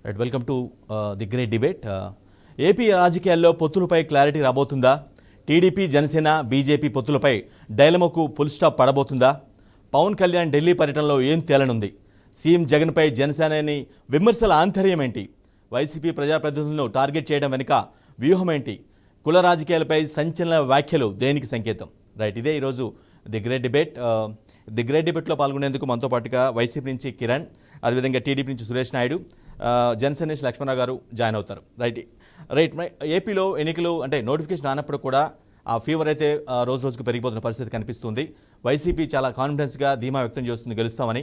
Right, welcome to the great debate. AP రాజకీయాల్లో పొత్తులపై clarity రాబోతుందా? టీడీపీ, జనసేన, బీజేపీ పొత్తులపై డైలమాకు ఫుల్ స్టాప్ పడబోతుందా? పవన్ కళ్యాణ్ ఢిల్లీ పర్యటనలో ఏం తేలనుంది? సీఎం జగన్పై జనసేనని విమర్శల ఆంతర్యం ఏంటి? వైసీపీ ప్రజాప్రతినిధులను టార్గెట్ చేయడం వెనుక వ్యూహం ఏంటి? కుల రాజకీయాలపై సంచలన వ్యాఖ్యలు దేనికి సంకేతం? రైట్, ఇదే ఈరోజు the great debate. The great డిబేట్లో పాల్గొనేందుకు మనతో పాటుగా వైసీపీ నుంచి కిరణ్, అదేవిధంగా టీడీపీ నుంచి సురేష్ నాయుడు, జనసేన నుంచి లక్ష్మణరావు గారు జాయిన్ అవుతారు. రైట్. ఏపీలో ఎన్నికలు అంటే నోటిఫికేషన్ రానప్పుడు కూడా ఆ ఫీవర్ అయితే రోజు రోజుకు పెరిగిపోతున్న పరిస్థితి కనిపిస్తుంది. వైసీపీ చాలా కాన్ఫిడెన్స్గా ధీమా వ్యక్తం చేస్తుంది గెలుస్తామని,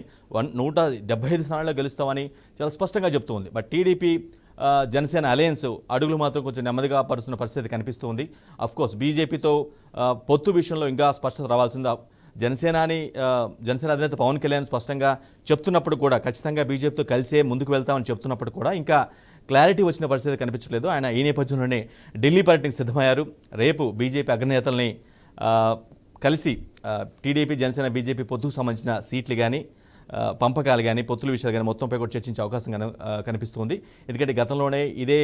175 స్థానాల్లో గెలుస్తామని చాలా స్పష్టంగా చెప్తుంది. బట్ టీడీపీ జనసేన అలయన్స్ అడుగులు మాత్రం కొంచెం నెమ్మదిగా పరుస్తున్న పరిస్థితి కనిపిస్తుంది. అఫ్కోర్స్ బీజేపీతో పొత్తు విషయంలో ఇంకా స్పష్టత రావాల్సింది. జనసేన అధినేత పవన్ కళ్యాణ్ స్పష్టంగా చెప్తున్నప్పుడు కూడా ఖచ్చితంగా బీజేపీతో కలిసే ముందుకు వెళ్తామని చెప్తున్నప్పుడు కూడా ఇంకా క్లారిటీ వచ్చిన పరిస్థితి కనిపించలేదు. ఆయన ఈ నేపథ్యంలోనే ఢిల్లీ పర్యటనకు సిద్ధమయ్యారు. రేపు బీజేపీ అగ్రనేతల్ని కలిసి టీడీపీ, జనసేన, బీజేపీ పొత్తుకు సంబంధించిన సీట్లు కానీ, పంపకాలు కానీ, పొత్తుల విషయాలు కానీ మొత్తంపై కూడా చర్చించే అవకాశం కనిపిస్తుంది. ఎందుకంటే గతంలోనే ఇదే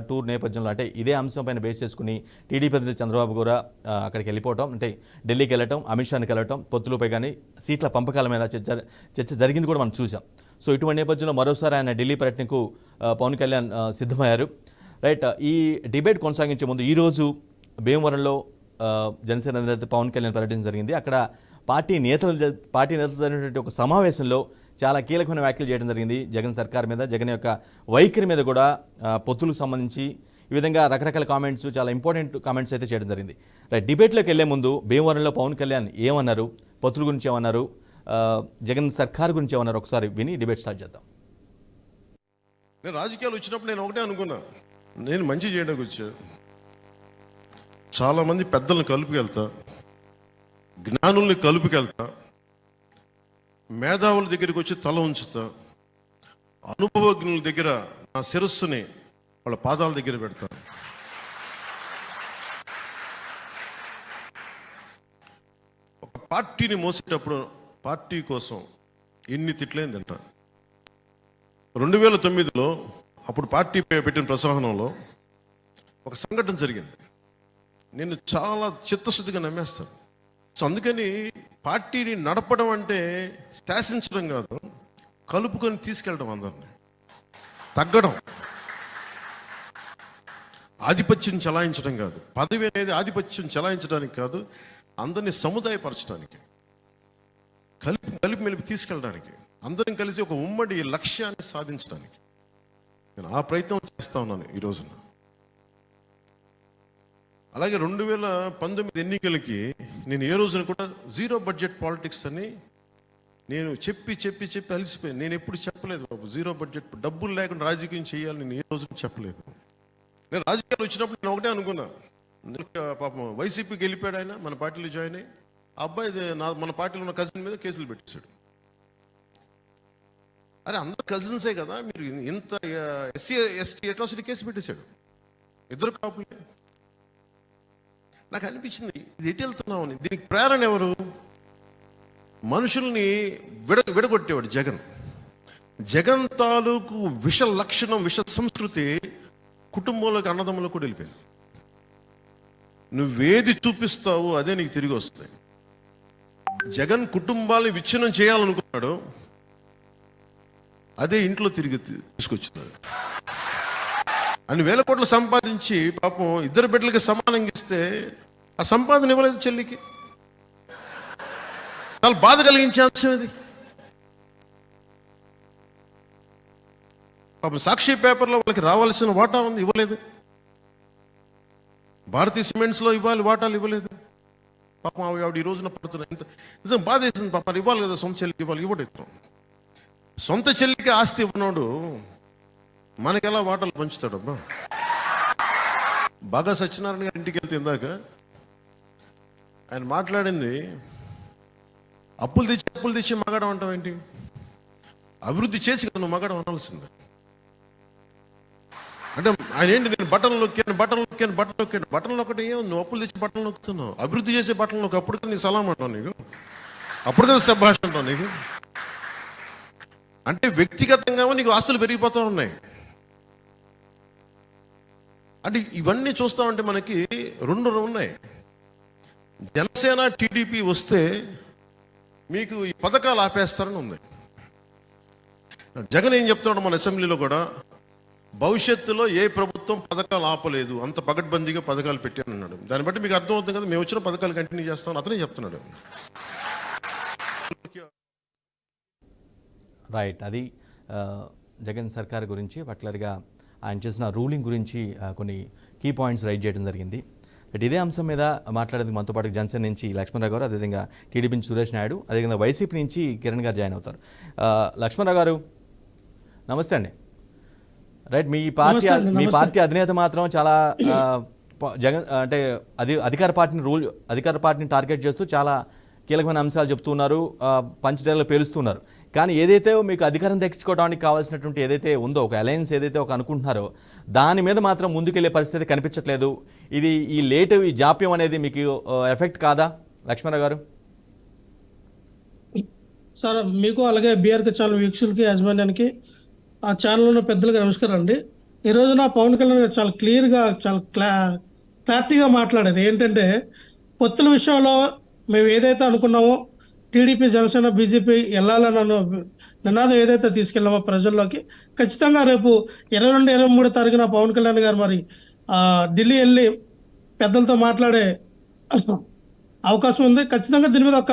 టూర్ నేపథ్యంలో అంటే ఇదే అంశంపైన బేస్ చేసుకుని టీడీపీ అధినేత చంద్రబాబు కూడా అక్కడికి వెళ్ళిపోవటం, అంటే ఢిల్లీకి వెళ్ళటం, అమిత్ షాని కలవటం, పొత్తులపై కానీ సీట్ల పంపకాల మీద చర్చ జరిగింది కూడా మనం చూసాం. సో ఇటువంటి నేపథ్యంలో మరోసారి ఆయన ఢిల్లీ పర్యటనకు పవన్ కళ్యాణ్ సిద్ధమయ్యారు. రైట్, ఈ డిబేట్ కొనసాగించే ముందు ఈరోజు భీమవరంలో జనసేన అధినేత పవన్ కళ్యాణ్ పర్యటన జరిగింది. అక్కడ పార్టీ నేతలు జరిగినటువంటి ఒక సమావేశంలో చాలా కీలకమైన వ్యాఖ్యలు చేయడం జరిగింది. జగన్ సర్కార్ మీద, జగన్ యొక్క వైఖరి మీద కూడా, పొత్తులకు సంబంధించి ఈ విధంగా రకరకాల కామెంట్స్, చాలా ఇంపార్టెంట్ కామెంట్స్ అయితే చేయడం జరిగింది. రైట్, డిబేట్లోకి వెళ్లే ముందు భీమవరంలో పవన్ కళ్యాణ్ ఏమన్నారు, పొత్తుల గురించి ఏమన్నారు, జగన్ సర్కార్ గురించి ఏమన్నారు ఒకసారి విని డిబేట్ స్టార్ట్ చేద్దాం. నేను రాజకీయాలు వచ్చినప్పుడు నేను ఒకటే అనుకున్నా, నేను మంచి చేయడానికి వచ్చా, చాలామంది పెద్దలను కలుపుకెళ్తా, జ్ఞానుల్ని కలుపుకెళ్తా, మేధావుల దగ్గరికి వచ్చి తల ఉంచుతా, అనుభవజ్ఞుల దగ్గర నా శిరస్సుని వాళ్ళ పాదాల దగ్గర పెడతా. ఒక పార్టీని మోసేటప్పుడు పార్టీ కోసం ఎన్ని తిట్లేని తింటా. 2009లో అప్పుడు పార్టీ పెట్టిన ప్రసంగంలో ఒక సంఘటన జరిగింది. నేను చాలా చిత్తశుద్ధిగా నమ్మేస్తాను. సో అందుకని పార్టీని నడపడం అంటే శాసించడం కాదు, కలుపుకొని తీసుకెళ్ళడం, అందరిని తగ్గడం, ఆధిపత్యం చలాయించడం కాదు. పదవి అనేది ఆధిపత్యం చలాయించడానికి కాదు, అందరినీ సముదాయపరచడానికి, కలిపి మెలిపి తీసుకెళ్ళడానికి, అందరం కలిసి ఒక ఉమ్మడి లక్ష్యాన్ని సాధించడానికి నేను ఆ ప్రయత్నం చేస్తా ఉన్నాను ఈ రోజున. అలాగే 2019 ఎన్నికలకి నేను ఏ రోజున కూడా జీరో బడ్జెట్ పాలిటిక్స్ అని నేను చెప్పి అలసిపోయాను. నేను ఎప్పుడు చెప్పలేదు బాబు, జీరో బడ్జెట్, డబ్బులు లేకుండా రాజకీయం చేయాలి నేను ఏ రోజున చెప్పలేదు. నేను రాజకీయాలు వచ్చినప్పుడు నేను ఒకటే అనుకున్నా, పాపం వైసీపీకి వెళ్ళిపోయాడు ఆయన, మన పార్టీలో జాయిన్ అయ్యి, ఆ అబ్బాయి మన పార్టీలో ఉన్న కజిన్ మీద కేసులు పెట్టేశాడు. అరే అందరు కజిన్సే కదా, మీరు ఇంత SC/ST అట్రాసిటీ కేసు పెట్టేశాడు, ఇద్దరు కాపులే. నాకు అనిపించింది ఇది ఎటు వెళ్తున్నావు అని. దీనికి ప్రేరణ ఎవరు? మనుషుల్ని విడగొట్టేవాడు జగన్ తాలూకు విష లక్షణం, విష సంస్కృతి కుటుంబంలోకి, అన్నదమ్ములకు కూడా వెళ్ళిపోయింది. నువ్వేది చూపిస్తావో అదే నీకు తిరిగి వస్తాయి. జగన్ కుటుంబాన్ని విచ్ఛిన్నం చేయాలనుకున్నాడు, అదే ఇంట్లో తిరిగి తీసుకొచ్చినాడు. అని 1000 కోట్లు సంపాదించి పాపం ఇద్దరు బిడ్డలకి సమానంగా ఇస్తే ఆ సంపాదన ఇవ్వలేదు చెల్లికి. చాలా బాధ కలిగించే అంశం ఇది. పాపం సాక్షి పేపర్లో వాళ్ళకి రావాల్సిన వాటా ఉంది, ఇవ్వలేదు. భారతీయ సిమెంట్స్లో ఇవ్వాలి వాటాలు, ఇవ్వలేదు. పాపం ఆవిడ ఈ రోజున పడుతున్నాయి. ఇంత నిజం బాధ వేసింది. పాపం ఇవ్వాలి కదా, సొంత చెల్లికి ఇవ్వాలి, ఇవ్వలేదు. సొంత చెల్లికి ఆస్తి ఇవ్వనోడు మనకెలా వాటాలు పంచుతాడమ్మా? బాగా సత్యనారాయణ గారి ఇంటికి వెళ్తే ఇందాక ఆయన మాట్లాడింది, అప్పులు తెచ్చి మగడం అంటావు ఏంటి? అభివృద్ధి చేసి కదా నువ్వు మగడం అనాల్సిందే. అంటే ఆయన ఏంటి, నేను బట్టలు నొక్కాను ఒకటి ఏం, నువ్వు అప్పులు తెచ్చి బట్టలు నొక్కుతున్నావు, అభివృద్ధి చేసే బట్టలు నొక్కు, అప్పుడు కదా నీ సలాం అంటావు, నీకు అప్పుడు కదా శభాష్ అంటావు నీకు. అంటే వ్యక్తిగతంగా నీకు ఆస్తులు పెరిగిపోతూ ఉన్నాయి, అంటే ఇవన్నీ చూస్తామంటే మనకి రెండు ఉన్నాయి. జనసేన టీడీపీ వస్తే మీకు ఈ పథకాలు ఆపేస్తారని ఉంది. జగన్ ఏం చెప్తున్నాడు మన అసెంబ్లీలో కూడా, భవిష్యత్తులో ఏ ప్రభుత్వం పథకాలు ఆపలేదు, అంత పగడ్బందీగా పథకాలు పెట్టానన్నాడు. దాన్ని బట్టి మీకు అర్థమవుతుంది కదా, మేము వచ్చిన పథకాలు కంటిన్యూ చేస్తామని అతనే చెప్తున్నాడు. రైట్, అది జగన్ సర్కార్ గురించి పర్టికులర్గా ఆయన చేసిన రూలింగ్ గురించి కొన్ని కీ పాయింట్స్ రైట్ చేయడం జరిగింది. బట్ ఇదే అంశం మీద మాట్లాడేందుకు మనతో పాటు జనసేన నుంచి లక్ష్మణరావు గారు, అదేవిధంగా టీడీపీ నుంచి సురేష్ నాయుడు, అదేవిధంగా వైసీపీ నుంచి కిరణ్ గారు జాయిన్ అవుతారు. లక్ష్మణరావు గారు నమస్తే అండి. రైట్, మీ పార్టీ అధినేత మాత్రం చాలా జగన్ అంటే అధికార పార్టీని టార్గెట్ చేస్తూ చాలా కీలకమైన అంశాలు చెప్తున్నారు, పంచడేళ్ళు పేలుస్తున్నారు. కానీ ఏదైతే మీకు అధికారం దక్కించుకోవడానికి కావాల్సినటువంటి ఏదైతే ఉందో, ఒక అలయన్స్ ఏదైతే ఒక అనుకుంటున్నారో దాని మీద మాత్రం ముందుకెళ్లే పరిస్థితి కనిపించట్లేదు. ఈ లేట్, ఈ జాప్యం అనేది మీకు ఎఫెక్ట్ కాదా లక్ష్మణరావు గారు? సార్, మీకు అలాగే బీఆర్కే ఛానల్ వీక్షకులకి, యాజమాన్యానికి, ఆ ఛానల్ ఉన్న పెద్దలకి నమస్కారం అండి. ఈ రోజున పవన్ కళ్యాణ్ గారు చాలా క్లియర్గా, చాలా క్లారిటీగా మాట్లాడారు. ఏంటంటే పొత్తుల విషయంలో మేము ఏదైతే అనుకున్నామో, టీడీపీ, జనసేన, బీజేపీ వెళ్ళాలన్న నినాదం ఏదైతే తీసుకెళ్ళామో ప్రజల్లోకి, ఖచ్చితంగా రేపు 22, 23 తారీఖున పవన్ కళ్యాణ్ గారు మరి ఢిల్లీ వెళ్ళి పెద్దలతో మాట్లాడే అవకాశం ఉంది. ఖచ్చితంగా దీని మీద ఒక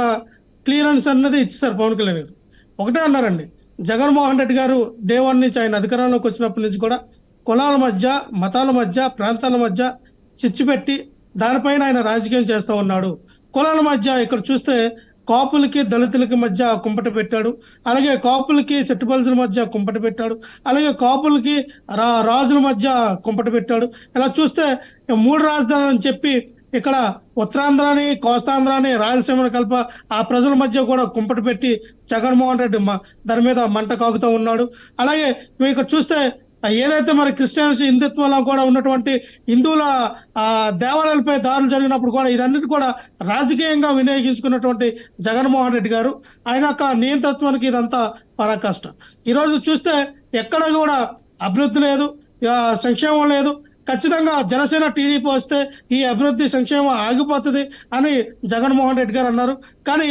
క్లియరెన్స్ అన్నది ఇచ్చేసారు పవన్ కళ్యాణ్ గారు. ఒకటే అన్నారండి, జగన్మోహన్ రెడ్డి గారు డే 1 నుంచి ఆయన అధికారంలోకి వచ్చినప్పటి నుంచి కూడా కులాల మధ్య, మతాల మధ్య, ప్రాంతాల మధ్య చిచ్చు పెట్టి దానిపైన ఆయన రాజకీయం చేస్తూ ఉన్నాడు. కులాల మధ్య ఇక్కడ చూస్తే కాపులకి, దళితులకి మధ్య కుంపట పెట్టాడు, అలాగే కాపులకి, చెట్టుపల్సుల మధ్య కుంపట పెట్టాడు, అలాగే కాపులకి రాజుల మధ్య కుంపట పెట్టాడు. ఇలా చూస్తే 3 రాజధానులు అని చెప్పి ఇక్కడ ఉత్తరాంధ్రాని, కోస్తాంధ్రాని, రాయలసీమను కల్ప ఆ ప్రజల మధ్య కూడా కుంపట పెట్టి జగన్మోహన్ రెడ్డి దాని మీద మంట కాగుతూ ఉన్నాడు. అలాగే ఇక్కడ చూస్తే ఏదైతే మరి క్రిస్టియన్స్ హిందుత్వంలో కూడా ఉన్నటువంటి హిందువుల దేవాలయాలపై దాడులు జరిగినప్పుడు కూడా ఇదన్నిటి కూడా రాజకీయంగా వినియోగించుకున్నటువంటి జగన్మోహన్ రెడ్డి గారు, ఆయన యొక్క నియంతృత్వానికి ఇదంతా పరాకాష్ట. ఈరోజు చూస్తే ఎక్కడ కూడా అభివృద్ధి లేదు, సంక్షేమం లేదు. ఖచ్చితంగా జనసేన టీడీపీ వస్తే ఈ అభివృద్ధి, సంక్షేమం ఆగిపోతుంది అని జగన్మోహన్ రెడ్డి గారు అన్నారు. కానీ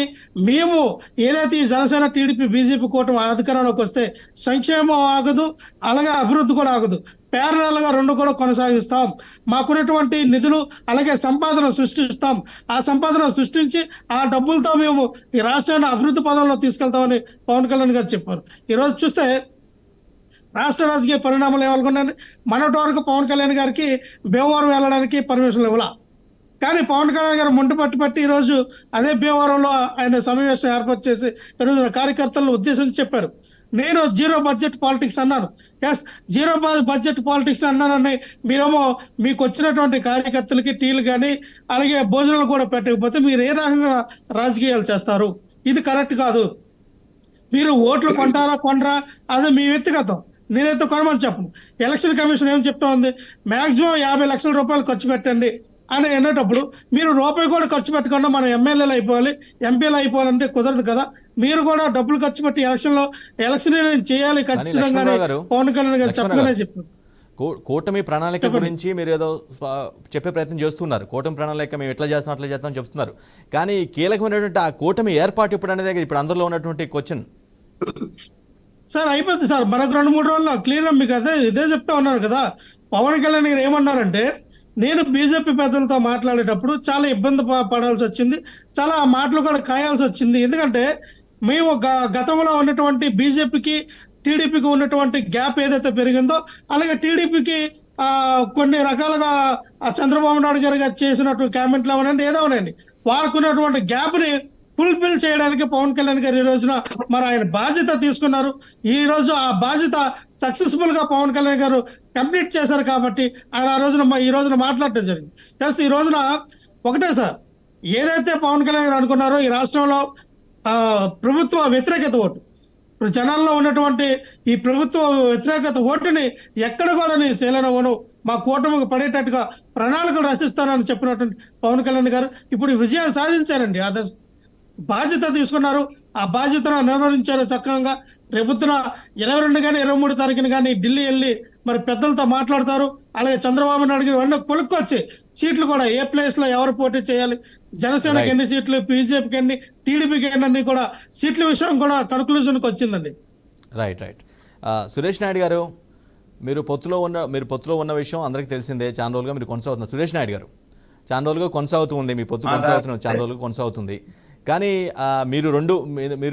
మేము ఏదైతే ఈ జనసేన టీడీపీ బీజేపీ కూటమి అధికారంలోకి వస్తే సంక్షేమం ఆగదు, అలాగే అభివృద్ధి కూడా ఆగదు. ప్యారలల్ గా 2 కూడా కొనసాగిస్తాం. మాకున్నటువంటి నిధులు అలాగే సంపాదన సృష్టిస్తాం. ఆ సంపాదన సృష్టించి ఆ డబ్బులతో మేము ఈ రాష్ట్రాన్ని అభివృద్ధి పదంలో తీసుకెళ్తామని పవన్ కళ్యాణ్ గారు చెప్పారు. ఈరోజు చూస్తే రాష్ట్ర రాజకీయ పరిణామాలు ఏమనుకున్నాయండి, మొన్నటి వరకు పవన్ కళ్యాణ్ గారికి భీమవరం వెళ్ళడానికి పర్మిషన్ ఇవ్వాల. కానీ పవన్ కళ్యాణ్ గారు మొండి పట్టి ఈరోజు అదే భీమవరంలో ఆయన సమావేశం ఏర్పాటు చేసి ఈరోజు కార్యకర్తలను ఉద్దేశించి చెప్పారు, నేను 0 బడ్జెట్ పాలిటిక్స్ అన్నాను. ఎస్, 0 బడ్జెట్ పాలిటిక్స్ అన్నానని మీరేమో మీకు వచ్చినటువంటి కార్యకర్తలకి టీలు కానీ అలాగే భోజనాలు కూడా పెట్టకపోతే మీరు ఏ రకంగా రాజకీయాలు చేస్తారు? ఇది కరెక్ట్ కాదు. మీరు ఓట్లు కొనరా అదే మీ వ్యక్తిగతం, నేనైతే కొనమని చెప్పను. ఎలక్షన్ కమిషన్ ఏం చెప్తా ఉంది, మాక్సిమం 50 లక్షల రూపాయలు ఖర్చు పెట్టండి అని అనేటప్పుడు మీరు రూపాయి కూడా ఖర్చు పెట్టకుండా మనం ఎమ్మెల్యేలు అయిపోవాలి, ఎంపీలు అయిపోవాలంటే కుదరదు కదా. మీరు కూడా డబ్బులు ఖర్చు పెట్టి ఎలక్షన్ చేయాలి ఖచ్చితంగా పవన్ కళ్యాణ్ గారు చెప్పగానే చెప్పారు. కూటమి ప్రణాళిక గురించి మీరు ఏదో చెప్పే ప్రయత్నం చేస్తున్నారు. కూటమి ప్రణాళిక మేము ఎట్లా చేస్తాం చెప్తున్నారు. కానీ కీలకమైనటువంటి ఆ కూటమి ఏర్పాటు ఇప్పుడు అనేది ఇప్పుడు అందరిలో ఉన్నటువంటి క్వశ్చన్. సార్ అయిపోద్ది సార్, మనకు 2-3 రోజుల్లో క్లియర్. మీకు ఇదే చెప్తా ఉన్నాను కదా. పవన్ కళ్యాణ్ గారు ఏమన్నారంటే, నేను బీజేపీ పెద్దలతో మాట్లాడేటప్పుడు చాలా ఇబ్బంది పడాల్సి వచ్చింది, చాలా మాటలు కూడా కాయాల్సి వచ్చింది. ఎందుకంటే మేము గతంలో ఉన్నటువంటి బీజేపీకి, టీడీపీకి ఉన్నటువంటి గ్యాప్ ఏదైతే పెరిగిందో, అలాగే టీడీపీకి కొన్ని రకాలుగా చంద్రబాబు నాయుడు గారు చేసినటువంటి కామెంట్లు అవనండి, ఏదో అవనండి, వాళ్ళకున్నటువంటి గ్యాప్ ని ఫుల్ఫిల్ చేయడానికి పవన్ కళ్యాణ్ గారు ఈ రోజున మరి ఆయన బాధ్యత తీసుకున్నారు. ఈ రోజు ఆ బాధ్యత సక్సెస్ఫుల్ గా పవన్ కళ్యాణ్ గారు కంప్లీట్ చేశారు. కాబట్టి ఆయన ఈ రోజున మాట్లాడటం జరిగింది. జస్ట్ ఈ రోజున ఒకటే సార్, ఏదైతే పవన్ కళ్యాణ్ గారు అనుకున్నారో ఈ రాష్ట్రంలో ప్రభుత్వ వ్యతిరేకత ఓటు, ఇప్పుడు జనాల్లో ఉన్నటువంటి ఈ ప్రభుత్వ వ్యతిరేకత ఓటుని ఎక్కడ కూడా శీలనవను మా కూటమికి పడేటట్టుగా ప్రణాళికలు రచిస్తానని చెప్పినటువంటి పవన్ కళ్యాణ్ గారు ఇప్పుడు విజయం సాధించారండి. ఆ బాధ్యత తీసుకున్నారు, ఆ బాధ్యతను నిర్వహించారు సక్రమంగా. రేపొద్దున 22 కానీ 23 తారీఖున కానీ ఢిల్లీ వెళ్ళి మరి పెద్దలతో మాట్లాడతారు. అలాగే చంద్రబాబు నాయుడు గారు వెంటనే కొనుక్కొచ్చి సీట్లు కూడా ఏ ప్లేస్ లో ఎవరు పోటీ చేయాలి, జనసేనకి రైట్ ఎన్ని సీట్లు, బీజేపీకి ఎన్ని, టీడీపీకి ఎన్ని కూడా సీట్ల విషయం కూడా కన్క్లూజన్కి వచ్చిందండి. రైట్ రైట్ సురేష్ నాయుడు గారు, మీరు పొత్తులో ఉన్న విషయం అందరికీ తెలిసిందే. చాలా రోజులుగా మీరు కొనసాగుతున్నారు. సురేష్ నాయుడు గారు, చాలా రోజులుగా కొనసాగుతూ ఉంది మీ పొత్తు, కొనసాగుతున్నారు, చాలా రోజులుగా కొనసాగుతుంది. కానీ మీరు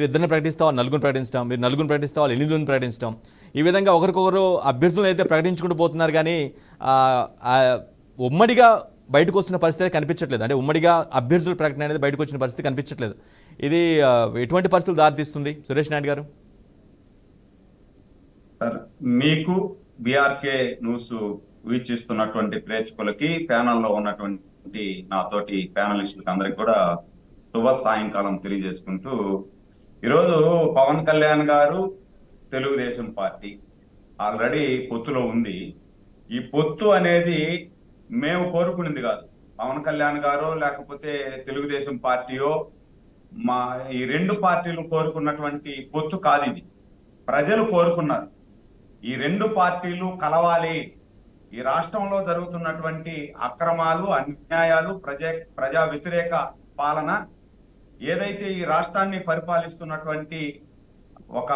ఇద్దరిని ప్రకటిస్తాం, నలుగురిని ప్రకటించడం, మీరు నలుగురిని ప్రకటిస్తాం, వాళ్ళు 8 ప్రకటించడం, ఈ విధంగా ఒకరికొకరు అభ్యర్థులను అయితే ప్రకటించుకుంటూ పోతున్నారు. కానీ ఉమ్మడిగా బయటకు వస్తున్న పరిస్థితి కనిపించట్లేదు. అంటే ఉమ్మడిగా అభ్యర్థుల ప్రకటన అనేది బయటకు వచ్చిన పరిస్థితి కనిపించట్లేదు. ఇది ఎటువంటి పరిస్థితులు దారితీస్తుంది సురేష్ నాయుడు గారు? సార్, మీకు బీఆర్కే న్యూస్ వీక్షిస్తున్నటువంటి ప్రేక్షకులకి, ప్యానల్లో ఉన్నటువంటి నాతోటి ప్యానలిస్టులకి అందరికి కూడా శుభ సాయంకాలం తెలియజేసుకుంటూ, ఈరోజు పవన్ కళ్యాణ్ గారు తెలుగుదేశం పార్టీ ఆల్రెడీ పొత్తులో ఉంది. ఈ పొత్తు అనేది మేము కోరుకునేది కాదు. పవన్ కళ్యాణ్ గారు లేకపోతే తెలుగుదేశం పార్టీయో, ఈ రెండు పార్టీలు కోరుకున్నటువంటి పొత్తు కాదు ఇది. ప్రజలు కోరుకున్నారు ఈ రెండు పార్టీలు కలవాలి. ఈ రాష్ట్రంలో జరుగుతున్నటువంటి అక్రమాలు, అన్యాయాలు, ప్రజా వ్యతిరేక పాలన, ఏదైతే ఈ రాష్ట్రాన్ని పరిపాలిస్తున్నటువంటి ఒక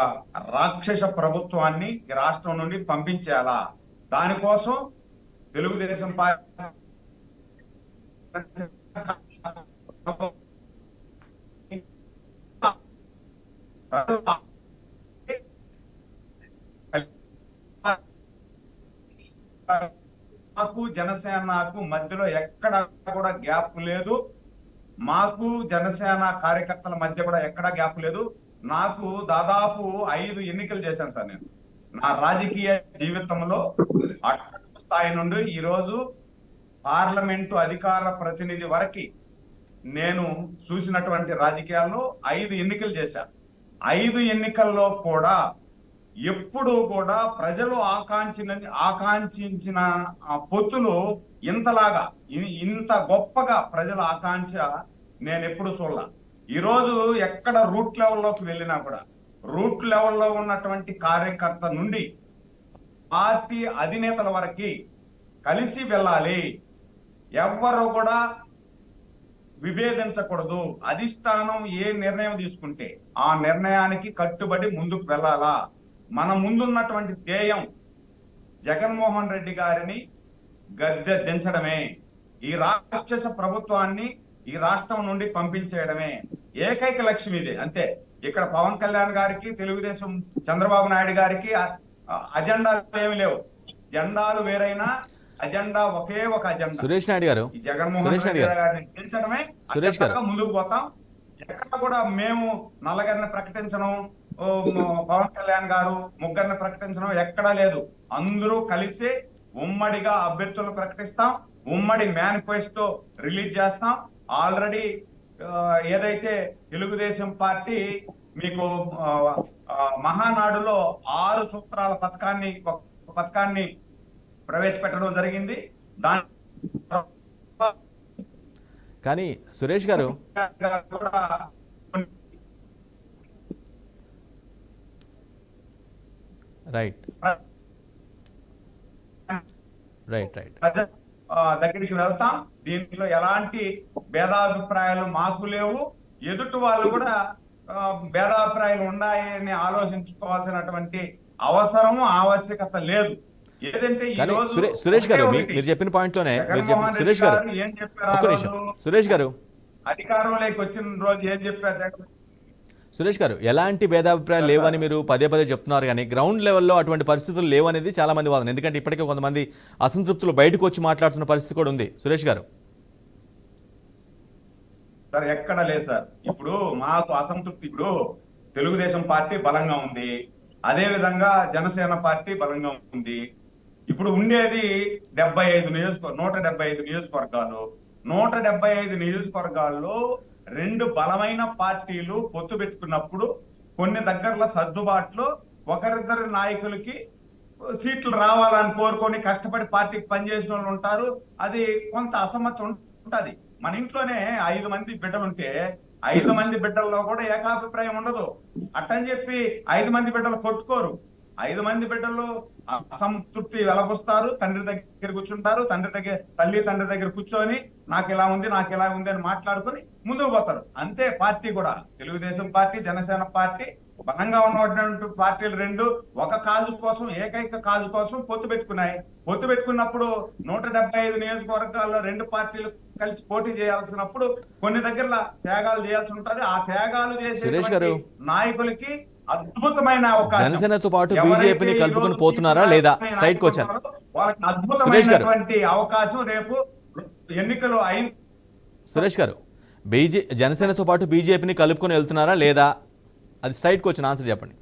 రాక్షస ప్రభుత్వాన్ని ఈ రాష్ట్రం నుండి పంపించేయాలా, దానికోసం తెలుగుదేశం పార్టీ మాకు జనసేనకు మధ్యలో ఎక్కడ కూడా గ్యాప్ లేదు. మాకు జనసేన కార్యకర్తల మధ్య కూడా ఎక్కడ గ్యాప్ లేదు. నాకు దాదాపు 5 ఎన్నికలు చేశాను సార్. నేను నా రాజకీయ జీవితంలో అట్టడుగు స్థాయి నుండి ఈరోజు పార్లమెంటు అధికార ప్రతినిధి వరకు నేను చూసినటువంటి రాజకీయాల్లో 5 ఎన్నికలు చేశాను. 5 ఎన్నికల్లో కూడా ఎప్పుడు కూడా ప్రజలు ఆకాంక్షించిన పొత్తులు ఇంతలాగా, ఇంత గొప్పగా ప్రజల ఆకాంక్ష నేను ఎప్పుడు చూడాల. ఈరోజు ఎక్కడ రూట్ లెవెల్లోకి వెళ్ళినా కూడా రూట్ లెవెల్లో ఉన్నటువంటి కార్యకర్త నుండి పార్టీ అధినేతల వరకు కలిసి వెళ్ళాలి. ఎవ్వరు కూడా విభేదించకూడదు. అధిష్టానం ఏ నిర్ణయం తీసుకుంటే ఆ నిర్ణయానికి కట్టుబడి ముందుకు వెళ్ళాలా. మన ముందున్నటువంటి ధ్యేయం జగన్మోహన్ రెడ్డి గారిని గద్దె దించడమే, ఈ రాక్షస ప్రభుత్వాన్ని ఈ రాష్ట్రం నుండి పంపించేయడమే ఏకైక లక్ష్యం ఇదే. అంతే. ఇక్కడ పవన్ కళ్యాణ్ గారికి, తెలుగుదేశం చంద్రబాబు నాయుడు గారికి అజెండాలు ఏమి లేవు. జెండాలు వేరైనా అజెండా ఒకే ఒక అజెండా. సురేష్ నాయుడు గారు, ఈ జగన్మోహన్ రెడ్డి గారిని దించడమే. ముందుకు పోతాం. ఎక్కడ కూడా మేము నల్లగారిని ప్రకటించడం, పవన్ కళ్యాణ్ గారు ముగ్గురిని ప్రకటించడం ఎక్కడా లేదు. అందరూ కలిసి ఉమ్మడిగా అభ్యర్థులను ప్రకటిస్తాం. ఉమ్మడి మేనిఫెస్టో రిలీజ్ చేస్తాం. ఆల్రెడీ ఏదైతే తెలుగుదేశం పార్టీ మీకు మహానాడులో 6 సూత్రాల పథకాన్ని ప్రవేశపెట్టడం జరిగింది. దాని కానీ సురేష్ గారు, రైట్ రైట్ రైట్ దగ్గరికి వెళ్తాం. దీంట్లో ఎలాంటి భేదాభిప్రాయాలు మాకు లేవు. ఎదుటి వాళ్ళు కూడా భేదాభిప్రాయాలు ఉన్నాయని ఆలోచించుకోవాల్సినటువంటి అవసరము, ఆవశ్యకత లేదు. ఏదంటే సురేష్ గారు, మీరు చెప్పిన పాయింట్ లోనే సురేష్ గారు ఏం చెప్పారు, సురేష్ గారు అధికారంలోకి వచ్చిన రోజు ఏం చెప్పారు? సురేష్ గారు, ఎలాంటి భేదాభిప్రాయాలు లేవని మీరు పదే చెప్తున్నారు, కానీ గ్రౌండ్ లెవెల్లో అటువంటి పరిస్థితులు లేవనేది చాలా మంది వాదన. ఎందుకంటే ఇప్పటికే కొంతమంది అసంతృప్తులు బయటకు వచ్చి మాట్లాడుతున్న పరిస్థితి కూడా ఉంది. సురేష్ గారు సార్, ఎక్కడ లేదు సార్. ఇప్పుడు మాకు అసంతృప్తి, ఇప్పుడు తెలుగుదేశం పార్టీ బలంగా ఉంది, అదే విధంగా జనసేన పార్టీ బలంగా ఉంది. ఇప్పుడు ఉండేది 175 నియోజకవర్గాలు. 175 నియోజకవర్గాల్లో 2 బలమైన పార్టీలు పొత్తు పెట్టుకున్నప్పుడు కొన్ని దగ్గరలో సర్దుబాట్లు, ఒకరిద్దరు నాయకులకి సీట్లు రావాలని కోరుకొని కష్టపడి పార్టీకి పనిచేసిన వాళ్ళు ఉంటారు. అది కొంత అసమ్మతి ఉంటుంది. మన ఇంట్లోనే 5 మంది బిడ్డలుంటే 5 మంది బిడ్డల్లో కూడా ఏకాభిప్రాయం ఉండదు. అట్టని చెప్పి 5 మంది బిడ్డలు కొట్టుకోరు. 5 మంది బిడ్డలు అసంతృప్తి వెలబుస్తారు, తండ్రి దగ్గర కూర్చుంటారు, తల్లి తండ్రి దగ్గర కూర్చొని నాకు ఇలా ఉంది అని మాట్లాడుకొని ముందుకు పోతారు. అంతే పార్టీ కూడా, తెలుగుదేశం పార్టీ, జనసేన పార్టీ బలంగా ఉన్నటువంటి పార్టీలు రెండు ఒక కాజు కోసం, ఏకైక కాజు కోసం పొత్తు పెట్టుకున్నాయి. పొత్తు పెట్టుకున్నప్పుడు 175 నియోజకవర్గాల్లో రెండు పార్టీలు కలిసి పోటీ చేయాల్సినప్పుడు కొన్ని దగ్గర త్యాగాలు చేయాల్సి ఉంటది. ఆ త్యాగాలు సురేష్ చేసే గారు, నాయకులకి అద్భుతమైన అవకాశం. జనసేనతో పాటు బీజేపీని కలుపుకొని పోతున్నారా లేదా? Straight question. వాళ్ళకి అద్భుతమైనటువంటి అవకాశం రేపు ఎన్నికలు అయిన. సురేష్ గారు, జనసేనతో పాటు బీజేపీని కలుపుకొని వెళ్తున్నారా లేదా? అది స్ట్రైట్ క్వశ్చన్, ఆన్సర్ చెప్పండి.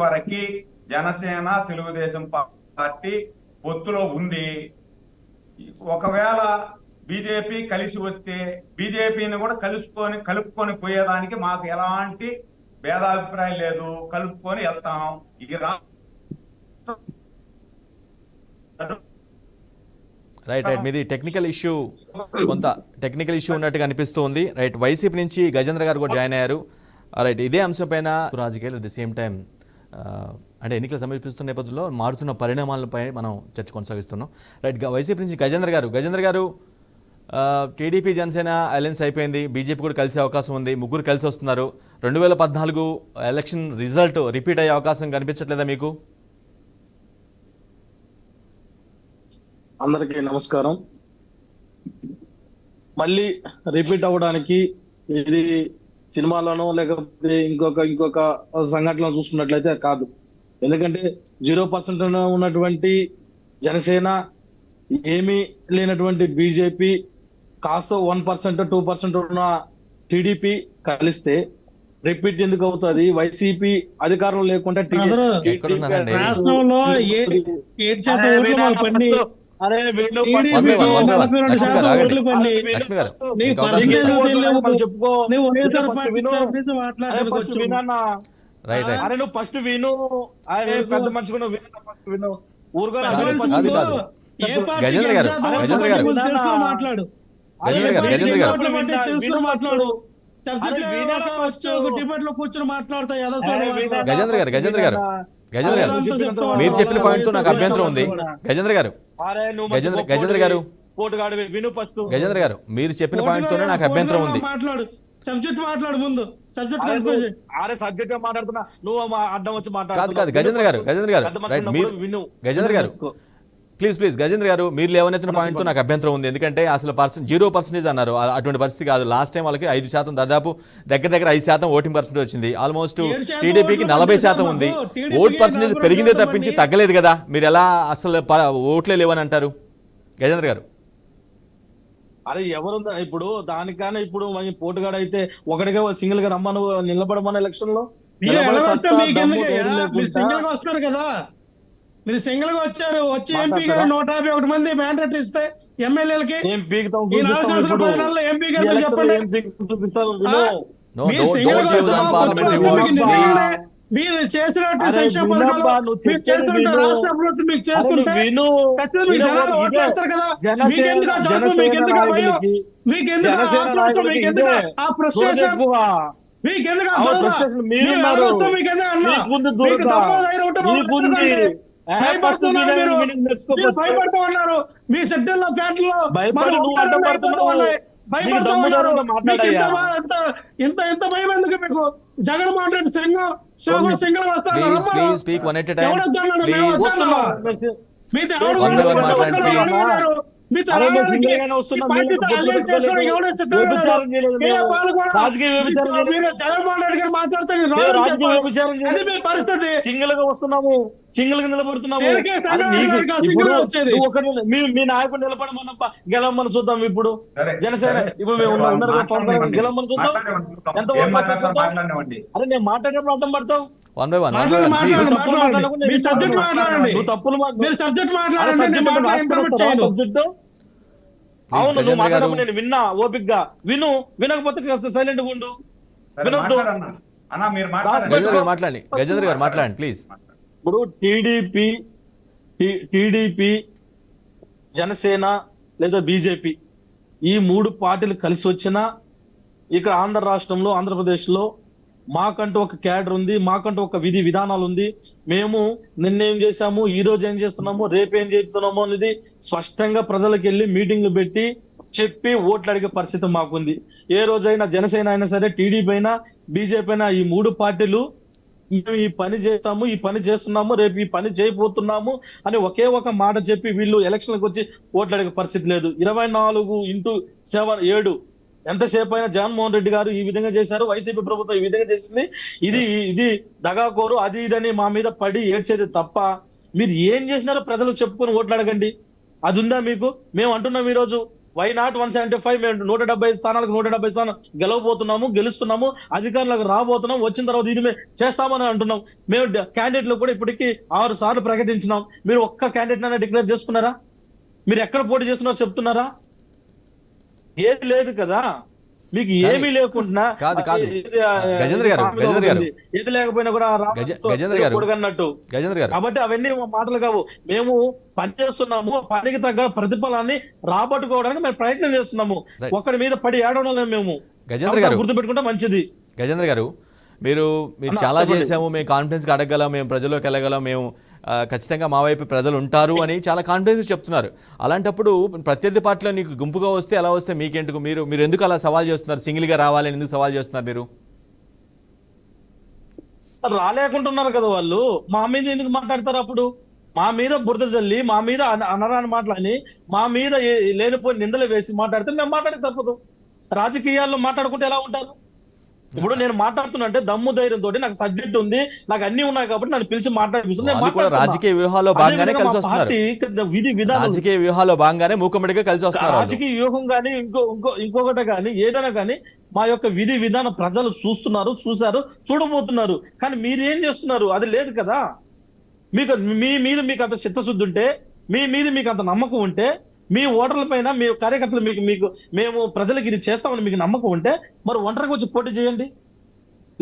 వరకు జనసేన తెలుగుదేశం పార్టీ పొత్తులో ఉంది. ఒకవేళ బీజేపీ కలిసి వస్తే బీజేపీని కూడా కలుపుకొని పోయేదానికి మాకు ఎలాంటి భేదాభిప్రాయం లేదు. కలుపుకొని వెళ్తాం. ఇది రైట్ మీది టెక్నికల్ ఇష్యూ, కొంత టెక్నికల్ ఇష్యూ ఉన్నట్టుగా అనిపిస్తుంది. రైట్, వైసీపీ నుంచి గజేంద్ర గారు కూడా జాయిన్ అయ్యారు. రైట్, ఇదే అంశంపైన రాజకీయాలు అట్ ది సేమ్ టైం అంటే ఎన్నికలు సమీపిస్తున్న నేపథ్యంలో మారుతున్న పరిణామాలపై మనం చర్చ కొనసాగిస్తున్నాం. రైట్, వైసీపీ నుంచి గజేంద్ర గారు టీడీపీ జనసేన అలయన్స్ అయిపోయింది, బీజేపీ కూడా కలిసే అవకాశం ఉంది, ముగ్గురు కలిసి వస్తున్నారు. 2014 ఎలక్షన్ రిజల్ట్ రిపీట్ అయ్యే అవకాశం కనిపించట్లేదా మీకు? అందరికీ నమస్కారం. మళ్ళీ రిపీట్ అవ్వడానికి ఇది సినిమాలోనో లేకపోతే ఇంకొక సంఘటనలో చూసుకున్నట్లయితే కాదు. ఎందుకంటే 0% ఉన్నటువంటి జనసేన, ఏమీ లేనటువంటి బీజేపీ, కాస్త 1% 2% ఉన్న టీడీపీ కలిస్తే రిపీట్ ఎందుకు అవుతుంది? వైసీపీ అధికారం లేకుండా రాష్ట్రంలో 7% ఓట్లు మాకు పండి, నువ్వు ఫస్ట్ విను. పెద్ద మనిషి విను. మాట్లాడు. కూర్చొని మాట్లాడతా. గజేంద్ర గారు, మీరు చెప్పిన పాయింట్ నాకు అభ్యంతరం ఉంది. గజేంద్ర గారు, గజేంద్ర గారు, మీరు చెప్పిన పాయింట్ తోనే నాకు అభ్యంతరం ఉంది. సబ్జెక్ట్ మాట్లాడు ముందు. సబ్జెక్ట్ మాట్లాడుతున్నా, నువ్వు అడ్డం వచ్చి కాదు గజేంద్ర గారు, గజేంద్ర గారు ప్లీజ్ గజేంద్ర గారు, మీరు లేవనెత్తిన పాయింట్ తో నాకు అభ్యంతరం ఉంది. ఎందుకంటే అసలు 0% అన్నారు, అటువంటి పరిస్థితి కాదు. లాస్ట్ టైం వాళ్ళకి 5%, దాదాపు దగ్గర 5% ఓటింగ్ పర్సెంటేజ్ వచ్చింది. ఆల్మోస్ట్ టీడీపీకి 40% ఉంది. ఓట్ పర్సెంటేజ్ పెరిగిందే తప్పించి తగ్గలేదు కదా. మీరు ఎలా అసలు ఓట్లే లేవని అంటారు గజేంద్ర గారు? అరే ఎవరుందా ఇప్పుడు దానికన్నా? ఇప్పుడు పోటుగాడు అయితే ఒకటిగా సింగిల్ గా రమ్మను, నిలబడమన్న ఎలక్షన్ లో వస్తారు కదా. మీరు సింగిల్ గా వచ్చారు, వచ్చి ఎంపీ గారు 151 మంది మ్యాండేట్ ఇస్తే ఎమ్మెల్యేలకి చెప్పండి. మీరు చేసినట్టు సంక్షేమ పథకాలు, మీరు చేస్తున్న రాష్ట్ర అభివృద్ధి మీకు చేస్తుంటే జనాలు ఓట్లేస్తారు కదా. మీకెందుకు ఆ జబ్బు, మీకెందుకు ఆ భయం, మీకెందుకు ఆ ఆక్రోశం, మీకెందుకు ఆ ఫ్రస్ట్రేషన్, మీకెందుకు ఆ మీకెందుకు అన్నా భయపడుతూ ఉన్నారు. మీ సెక్టర్లో ఫ్యాక్టరీలో ఇంత భయం ఎందుకు మీకు? జగన్మోహన్ రెడ్డి సింగల్ వస్తారు. పరిస్థితి సింగిల్ గా వస్తున్నాము, సింగిల్ గా నిలబడుతున్నాము. మీ నాయకుడు నిలబడమన్న గెలవమని చూద్దాం. ఇప్పుడు జనసేన ఇప్పుడు మేము గెలవమని చూద్దాం. అరే నేను మాట్లాడేటప్పుడు అర్థం పడతావు. అవును, నువ్వు మాట్లాడము, నేను విన్నా ఓపిక్గా విను. వినకపోతే సైలెంట్ గా ఉండు. గజేంద్ర గారు మాట్లాడండి ప్లీజ్. ఇప్పుడు టీడీపీ, జనసేన లేదా బీజేపీ, ఈ 3 పార్టీలు కలిసి వచ్చినా ఇక్కడ ఆంధ్ర రాష్ట్రంలో, ఆంధ్రప్రదేశ్ లో మాకంటూ ఒక క్యాడర్ ఉంది, మాకంటూ ఒక విధి విధానాలు ఉంది. మేము నిన్నేం చేశాము, ఈ రోజు ఏం చేస్తున్నాము, రేపు ఏం చేస్తున్నాము అనేది స్పష్టంగా ప్రజలకు వెళ్ళి మీటింగ్లు పెట్టి చెప్పి ఓట్లు అడిగే పరిస్థితి మాకుంది. ఏ రోజైనా జనసేన అయినా సరే, టీడీపీ అయినా, బీజేపీ అయినా, ఈ 3 పార్టీలు మేము ఈ పని చేస్తాము, ఈ పని చేస్తున్నాము, రేపు ఈ పని చేయబోతున్నాము అని ఒకే ఒక మాట చెప్పి వీళ్ళు ఎలక్షన్లకు వచ్చి ఓట్లు అడిగే పరిస్థితి లేదు. 24x7 ఎంతసేపు అయినా జగన్మోహన్ రెడ్డి గారు ఈ విధంగా చేశారు, వైసీపీ ప్రభుత్వం ఈ విధంగా చేసింది, ఇది దగాకోరు, అది ఇదని మా మీద పడి ఏడ్చేది తప్ప మీరు ఏం చేసినారో ప్రజలు చెప్పుకొని ఓట్లు అడగండి. అది ఉందా మీకు? మేము అంటున్నాం ఈ రోజు వై నాట్ 175, మేము 175 స్థానాలకు 170 స్థానాలు గెలుస్తున్నాము, అధికారులకు రాబోతున్నాం, వచ్చిన తర్వాత ఇది మేము చేస్తామని అంటున్నాం. మేము క్యాండిడేట్లు కూడా ఇప్పటికీ 6 సార్లు ప్రకటించినాం. మీరు ఒక్క క్యాండిడేట్ అయినా డిక్లేర్ చేసుకున్నారా? మీరు ఎక్కడ పోటీ చేస్తున్నారో చెప్తున్నారా? ఏది లేదు కదా, మీకు ఏమీ లేకుండా కాదు. గజేంద్ర గారు ఏది లేకపోయినా కూడా అన్నట్టు. కాబట్టి అవన్నీ మాటలు కావు. మేము పని చేస్తున్నాము, పనికి తగ్గ ప్రతిఫలాన్ని రాబట్టుకోవడానికి మేము ప్రయత్నం చేస్తున్నాము. ఒకరి మీద పడి ఏడవడం మేము గుర్తుపెట్టుకుంటే మంచిది. గజేంద్ర గారు, మీరు చాలా చేసాము, మేము కాన్ఫిడెన్స్ గా అడగగలం, మేము ప్రజల్లోకి వెళ్ళగలం, మేము ఖచ్చితంగా మా వైపు ప్రజలు ఉంటారు అని చాలా కాన్ఫిడెన్స్ చెప్తున్నారు. అలాంటప్పుడు ప్రత్యర్థి పార్టీలో నీకు గుంపుగా వస్తే ఎలా వస్తే మీకెందుకు? మీరు ఎందుకు అలా సవాల్ చేస్తున్నారు? సింగిల్ గా రావాలని ఎందుకు సవాల్ చేస్తున్నారు? మీరు రాలేకుంటున్నారు కదా వాళ్ళు. మా మీద ఎందుకు మాట్లాడతారు? అప్పుడు మా మీద బురద జల్లి, మా మీద అనరాని మాటలని, మా మీద లేనిపోయి నిందలు వేసి మాట్లాడితే మేము మాట్లాడే తప్పదు. రాజకీయాల్లో మాట్లాడుకుంటే ఎలా ఉంటారు? ఇప్పుడు నేను మాట్లాడుతున్నా అంటే దమ్ము ధైర్యంతో, నాకు సబ్జెక్ట్ ఉంది, నాకు అన్ని ఉన్నాయి కాబట్టి నన్ను పిలిచి మాట్లాడిపిస్తుంది. రాజకీయ వ్యూహాల్లో భాగంగానే కలిసి వస్తున్నారు. రాజకీయ వ్యూహాల్లో భాగంగానే మూకమ్మడిగా కలిసి వస్తున్నారు. రాజకీయ వ్యూహం కానీ ఇంకొకటి కానీ ఏదైనా కానీ మా యొక్క విధి విధానం ప్రజలు చూశారు, చూడబోతున్నారు. కానీ మీరు ఏం చేస్తున్నారు? అది లేదు కదా. మీ మీద మీకు అంత చిత్తశుద్ధి ఉంటే, మీ మీద మీకు అంత నమ్మకం ఉంటే, మీ ఓటర్ల పైన, మీ కార్యకర్తలు మీకు మేము ప్రజలకు ఇది చేస్తామని మీకు నమ్మకం ఉంటే మరి ఒంటరిగా వచ్చి పోటీ చేయండి.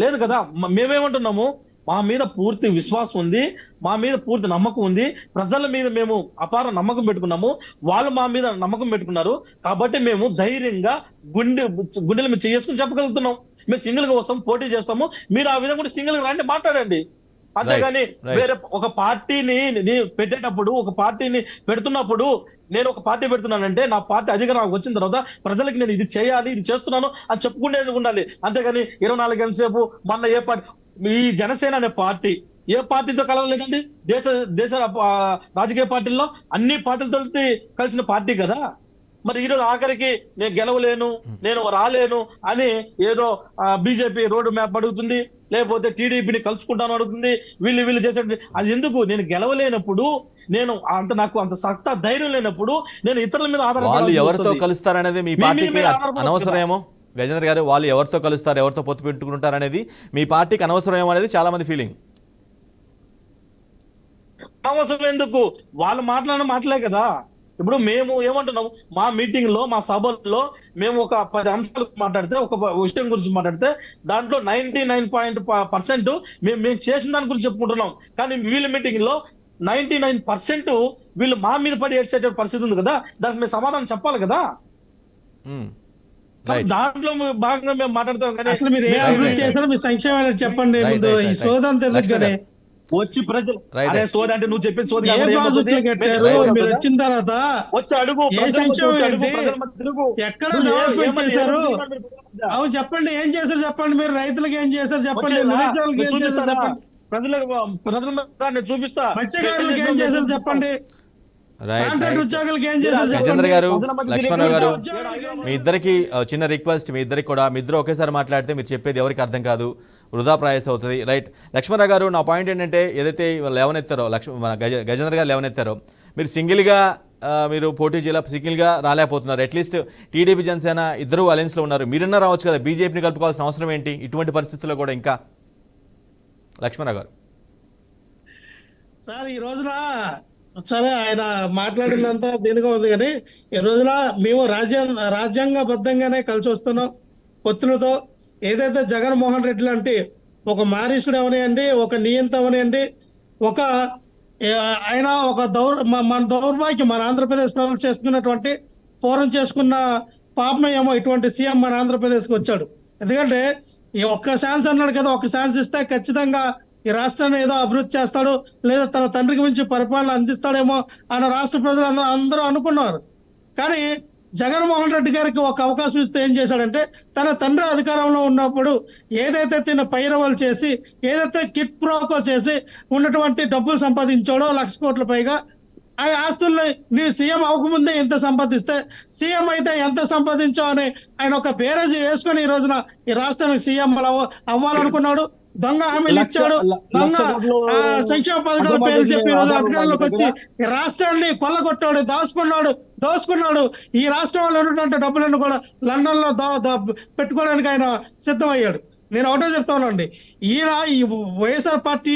లేదు కదా. మేమేమంటున్నాము, మా మీద పూర్తి విశ్వాసం ఉంది, మా మీద పూర్తి నమ్మకం ఉంది, ప్రజల మీద మేము అపార నమ్మకం పెట్టుకున్నాము, వాళ్ళు మా మీద నమ్మకం పెట్టుకున్నారు. కాబట్టి మేము ధైర్యంగా గుండెల మీద చేసుకుని చెప్పగలుగుతున్నాం. మేము సింగిల్ గా వస్తాం, పోటీ చేస్తాము. మీరు ఆ విధంగా కూడా సింగిల్ గా రండి, మాట్లాడండి. అంతేగాని వేరే ఒక పార్టీని పెట్టేటప్పుడు, ఒక పార్టీని పెడుతున్నప్పుడు, నేను ఒక పార్టీ పెడుతున్నానంటే నా పార్టీ అధికారం వచ్చిన తర్వాత ప్రజలకి నేను ఇది చేయాలి, ఇది చేస్తున్నాను అని చెప్పుకునేది ఉండాలి. అంతేగాని 24 గంటల సేపు మొన్న ఏ పార్టీ, ఈ జనసేన అనే పార్టీ ఏ పార్టీతో కలవలేదండి. దేశ రాజకీయ పార్టీల్లో అన్ని పార్టీలతో కలిసిన పార్టీ కదా. మరి ఈరోజు ఆఖరికి నేను గెలవలేను, నేను రాలేను అని ఏదో బీజేపీ రోడ్డు మ్యాప్ అడుగుతుంది, లేకపోతే టీడీపీని కలుసుకుంటాను అడుగుతుంది. వీళ్ళు చేసే అది ఎందుకు? నేను గెలవలేనప్పుడు, నేను నాకు అంత సత్తా ధైర్యం లేనప్పుడు నేను ఇతరుల మీద ఆధారపడి ఎవరితో కలుస్తారనేది మీ పార్టీకి అనవసరమేమో. గజేంద్ర గారు, వాళ్ళు ఎవరితో కలుస్తారు, ఎవరితో పొత్తు పెట్టుకుంటారు అనేది మీ పార్టీకి అనవసరమేమో అనేది చాలా మంది ఫీలింగ్. అనవసరం ఎందుకు? వాళ్ళు మాట్లాడిన మాటలే కదా. ఇప్పుడు మేము ఏమంటున్నాము, మా మీటింగ్ లో, మా సభల్లో మేము ఒక 10 అంశాలు మాట్లాడితే, ఒక విషయం గురించి మాట్లాడితే దాంట్లో 99% మేము చేసిన దాని గురించి చెప్పుకుంటున్నాం. కానీ వీళ్ళ మీటింగ్ లో 99% వీళ్ళు మా మీద పడి ఏడ్చేట పరిస్థితి ఉంది కదా. దానికి మేము సమాధానం చెప్పాలి కదా. దాంట్లో భాగంగా మేము మాట్లాడతాం. కానీ అసలు మీరు ఏ అభివృద్ధి చేశారో మీ సంక్షేమాలు చెప్పండి. ఈ సోదంతా ఎందుకనే వచ్చి ప్రజలు సోది అంటే నువ్వు చెప్పిన సోది మీరు వచ్చిన తర్వాత వచ్చి అడుగు, ఎక్కడ డెవలప్మెంట్ చేశారు అవి చెప్పండి. ఏం చేశారు చెప్పండి. మీరు రైతులకు ఏం చేశారు చెప్పండి, నిరుద్యోగులకు ఏం చేశారు చెప్పండి, ప్రజల చూపిస్తా, మత్స్యకారులకు ఏం చేశారు చెప్పండి, ఉద్యోగులకు ఏం చేశారు. గజేంద్ర గారు, లక్ష్మణరావు గారు, మీ ఇద్దరికి చిన్న రిక్వెస్ట్. మీ ఇద్దరికి కూడా, మీ ఇద్దరు ఒకేసారి మాట్లాడితే మీరు చెప్పేది ఎవరికి అర్థం కాదు, వృధా ప్రయాస అవుతుంది. రైట్. లక్ష్మణరావు గారు, నా పాయింట్ ఏంటంటే, ఏదైతే లేవనెత్తారో గజేంద్ర గారు లేవనెత్తారో, మీరు సింగిల్గా మీరు పోటీ చేయాల, సింగిల్గా రాలేకపోతున్నారు. అట్లీస్ట్ టీడీపీ జనసేన ఇద్దరు అలయన్స్లో ఉన్నారు, మీరన్నా రావచ్చు కదా. బీజేపీని కలుపుకోవాల్సిన అవసరం ఏంటి ఇటువంటి పరిస్థితుల్లో కూడా? ఇంకా లక్ష్మణరావు గారు సార్, ఈ రోజున సరే ఆయన మాట్లాడిందంతా దీనిగా ఉంది, కానీ ఈ రోజున మేము రాజ్యాంగబద్ధంగానే కలిసి వస్తున్నాం పొత్తులతో. ఏదైతే జగన్మోహన్ రెడ్డి లాంటి ఒక మారీసుడు అవనియండి, ఒక నియంత అవనియండి, ఆయన ఒక మన దౌర్భాగ్యం, మన ఆంధ్రప్రదేశ్ ప్రజలు చేసుకున్నటువంటి పూర్వం చేసుకున్న పాపమే ఏమో ఇటువంటి సీఎం మన ఆంధ్రప్రదేశ్కి వచ్చాడు. ఎందుకంటే ఈ ఒక్క ఛాన్స్ అన్నాడు కదా, ఒక్క ఛాన్స్ ఇస్తే ఖచ్చితంగా ఈ రాష్ట్రాన్ని ఏదో అభివృద్ధి చేస్తాడు, లేదా తన తండ్రికి మించి పరిపాలన అందిస్తాడేమో అన్న రాష్ట్ర ప్రజలు అందరూ అనుకున్నారు. కానీ జగన్మోహన్ రెడ్డి గారికి ఒక అవకాశం ఇస్తే ఏం చేశాడంటే, తన తండ్రి అధికారంలో ఉన్నప్పుడు ఏదైతే తిన పైరవలు చేసి, ఏదైతే కిట్ ప్రోకో చేసి ఉన్నటువంటి డబ్బులు సంపాదించాడో 1,00,000 కోట్ల పైగా, ఆ ఆస్తుల్ని నేను సీఎం అవ్వకముందే ఎంత సంపాదిస్తే సీఎం అయితే ఎంత సంపాదించో అని ఆయన ఒక బేరేజ్ వేసుకొని ఈ రోజున ఈ రాష్ట్రానికి సీఎం అవ్వాలనుకున్నాడు. దొంగ హామీలు ఇచ్చాడు, దొంగ సంక్షేమ పథకాల పేరు చెప్పి ఈ రోజు అధికారంలోకి వచ్చి ఈ రాష్ట్రాన్ని కొల్లగొట్టాడు, దోసుకున్నాడు. ఈ రాష్ట్రంలో ఉన్నటువంటి డబ్బులను కూడా లండన్ లో పెట్టుకోవడానికి ఆయన సిద్ధమయ్యాడు. నేను ఒకటే చెప్తానండి, ఈ వైఎస్ఆర్ పార్టీ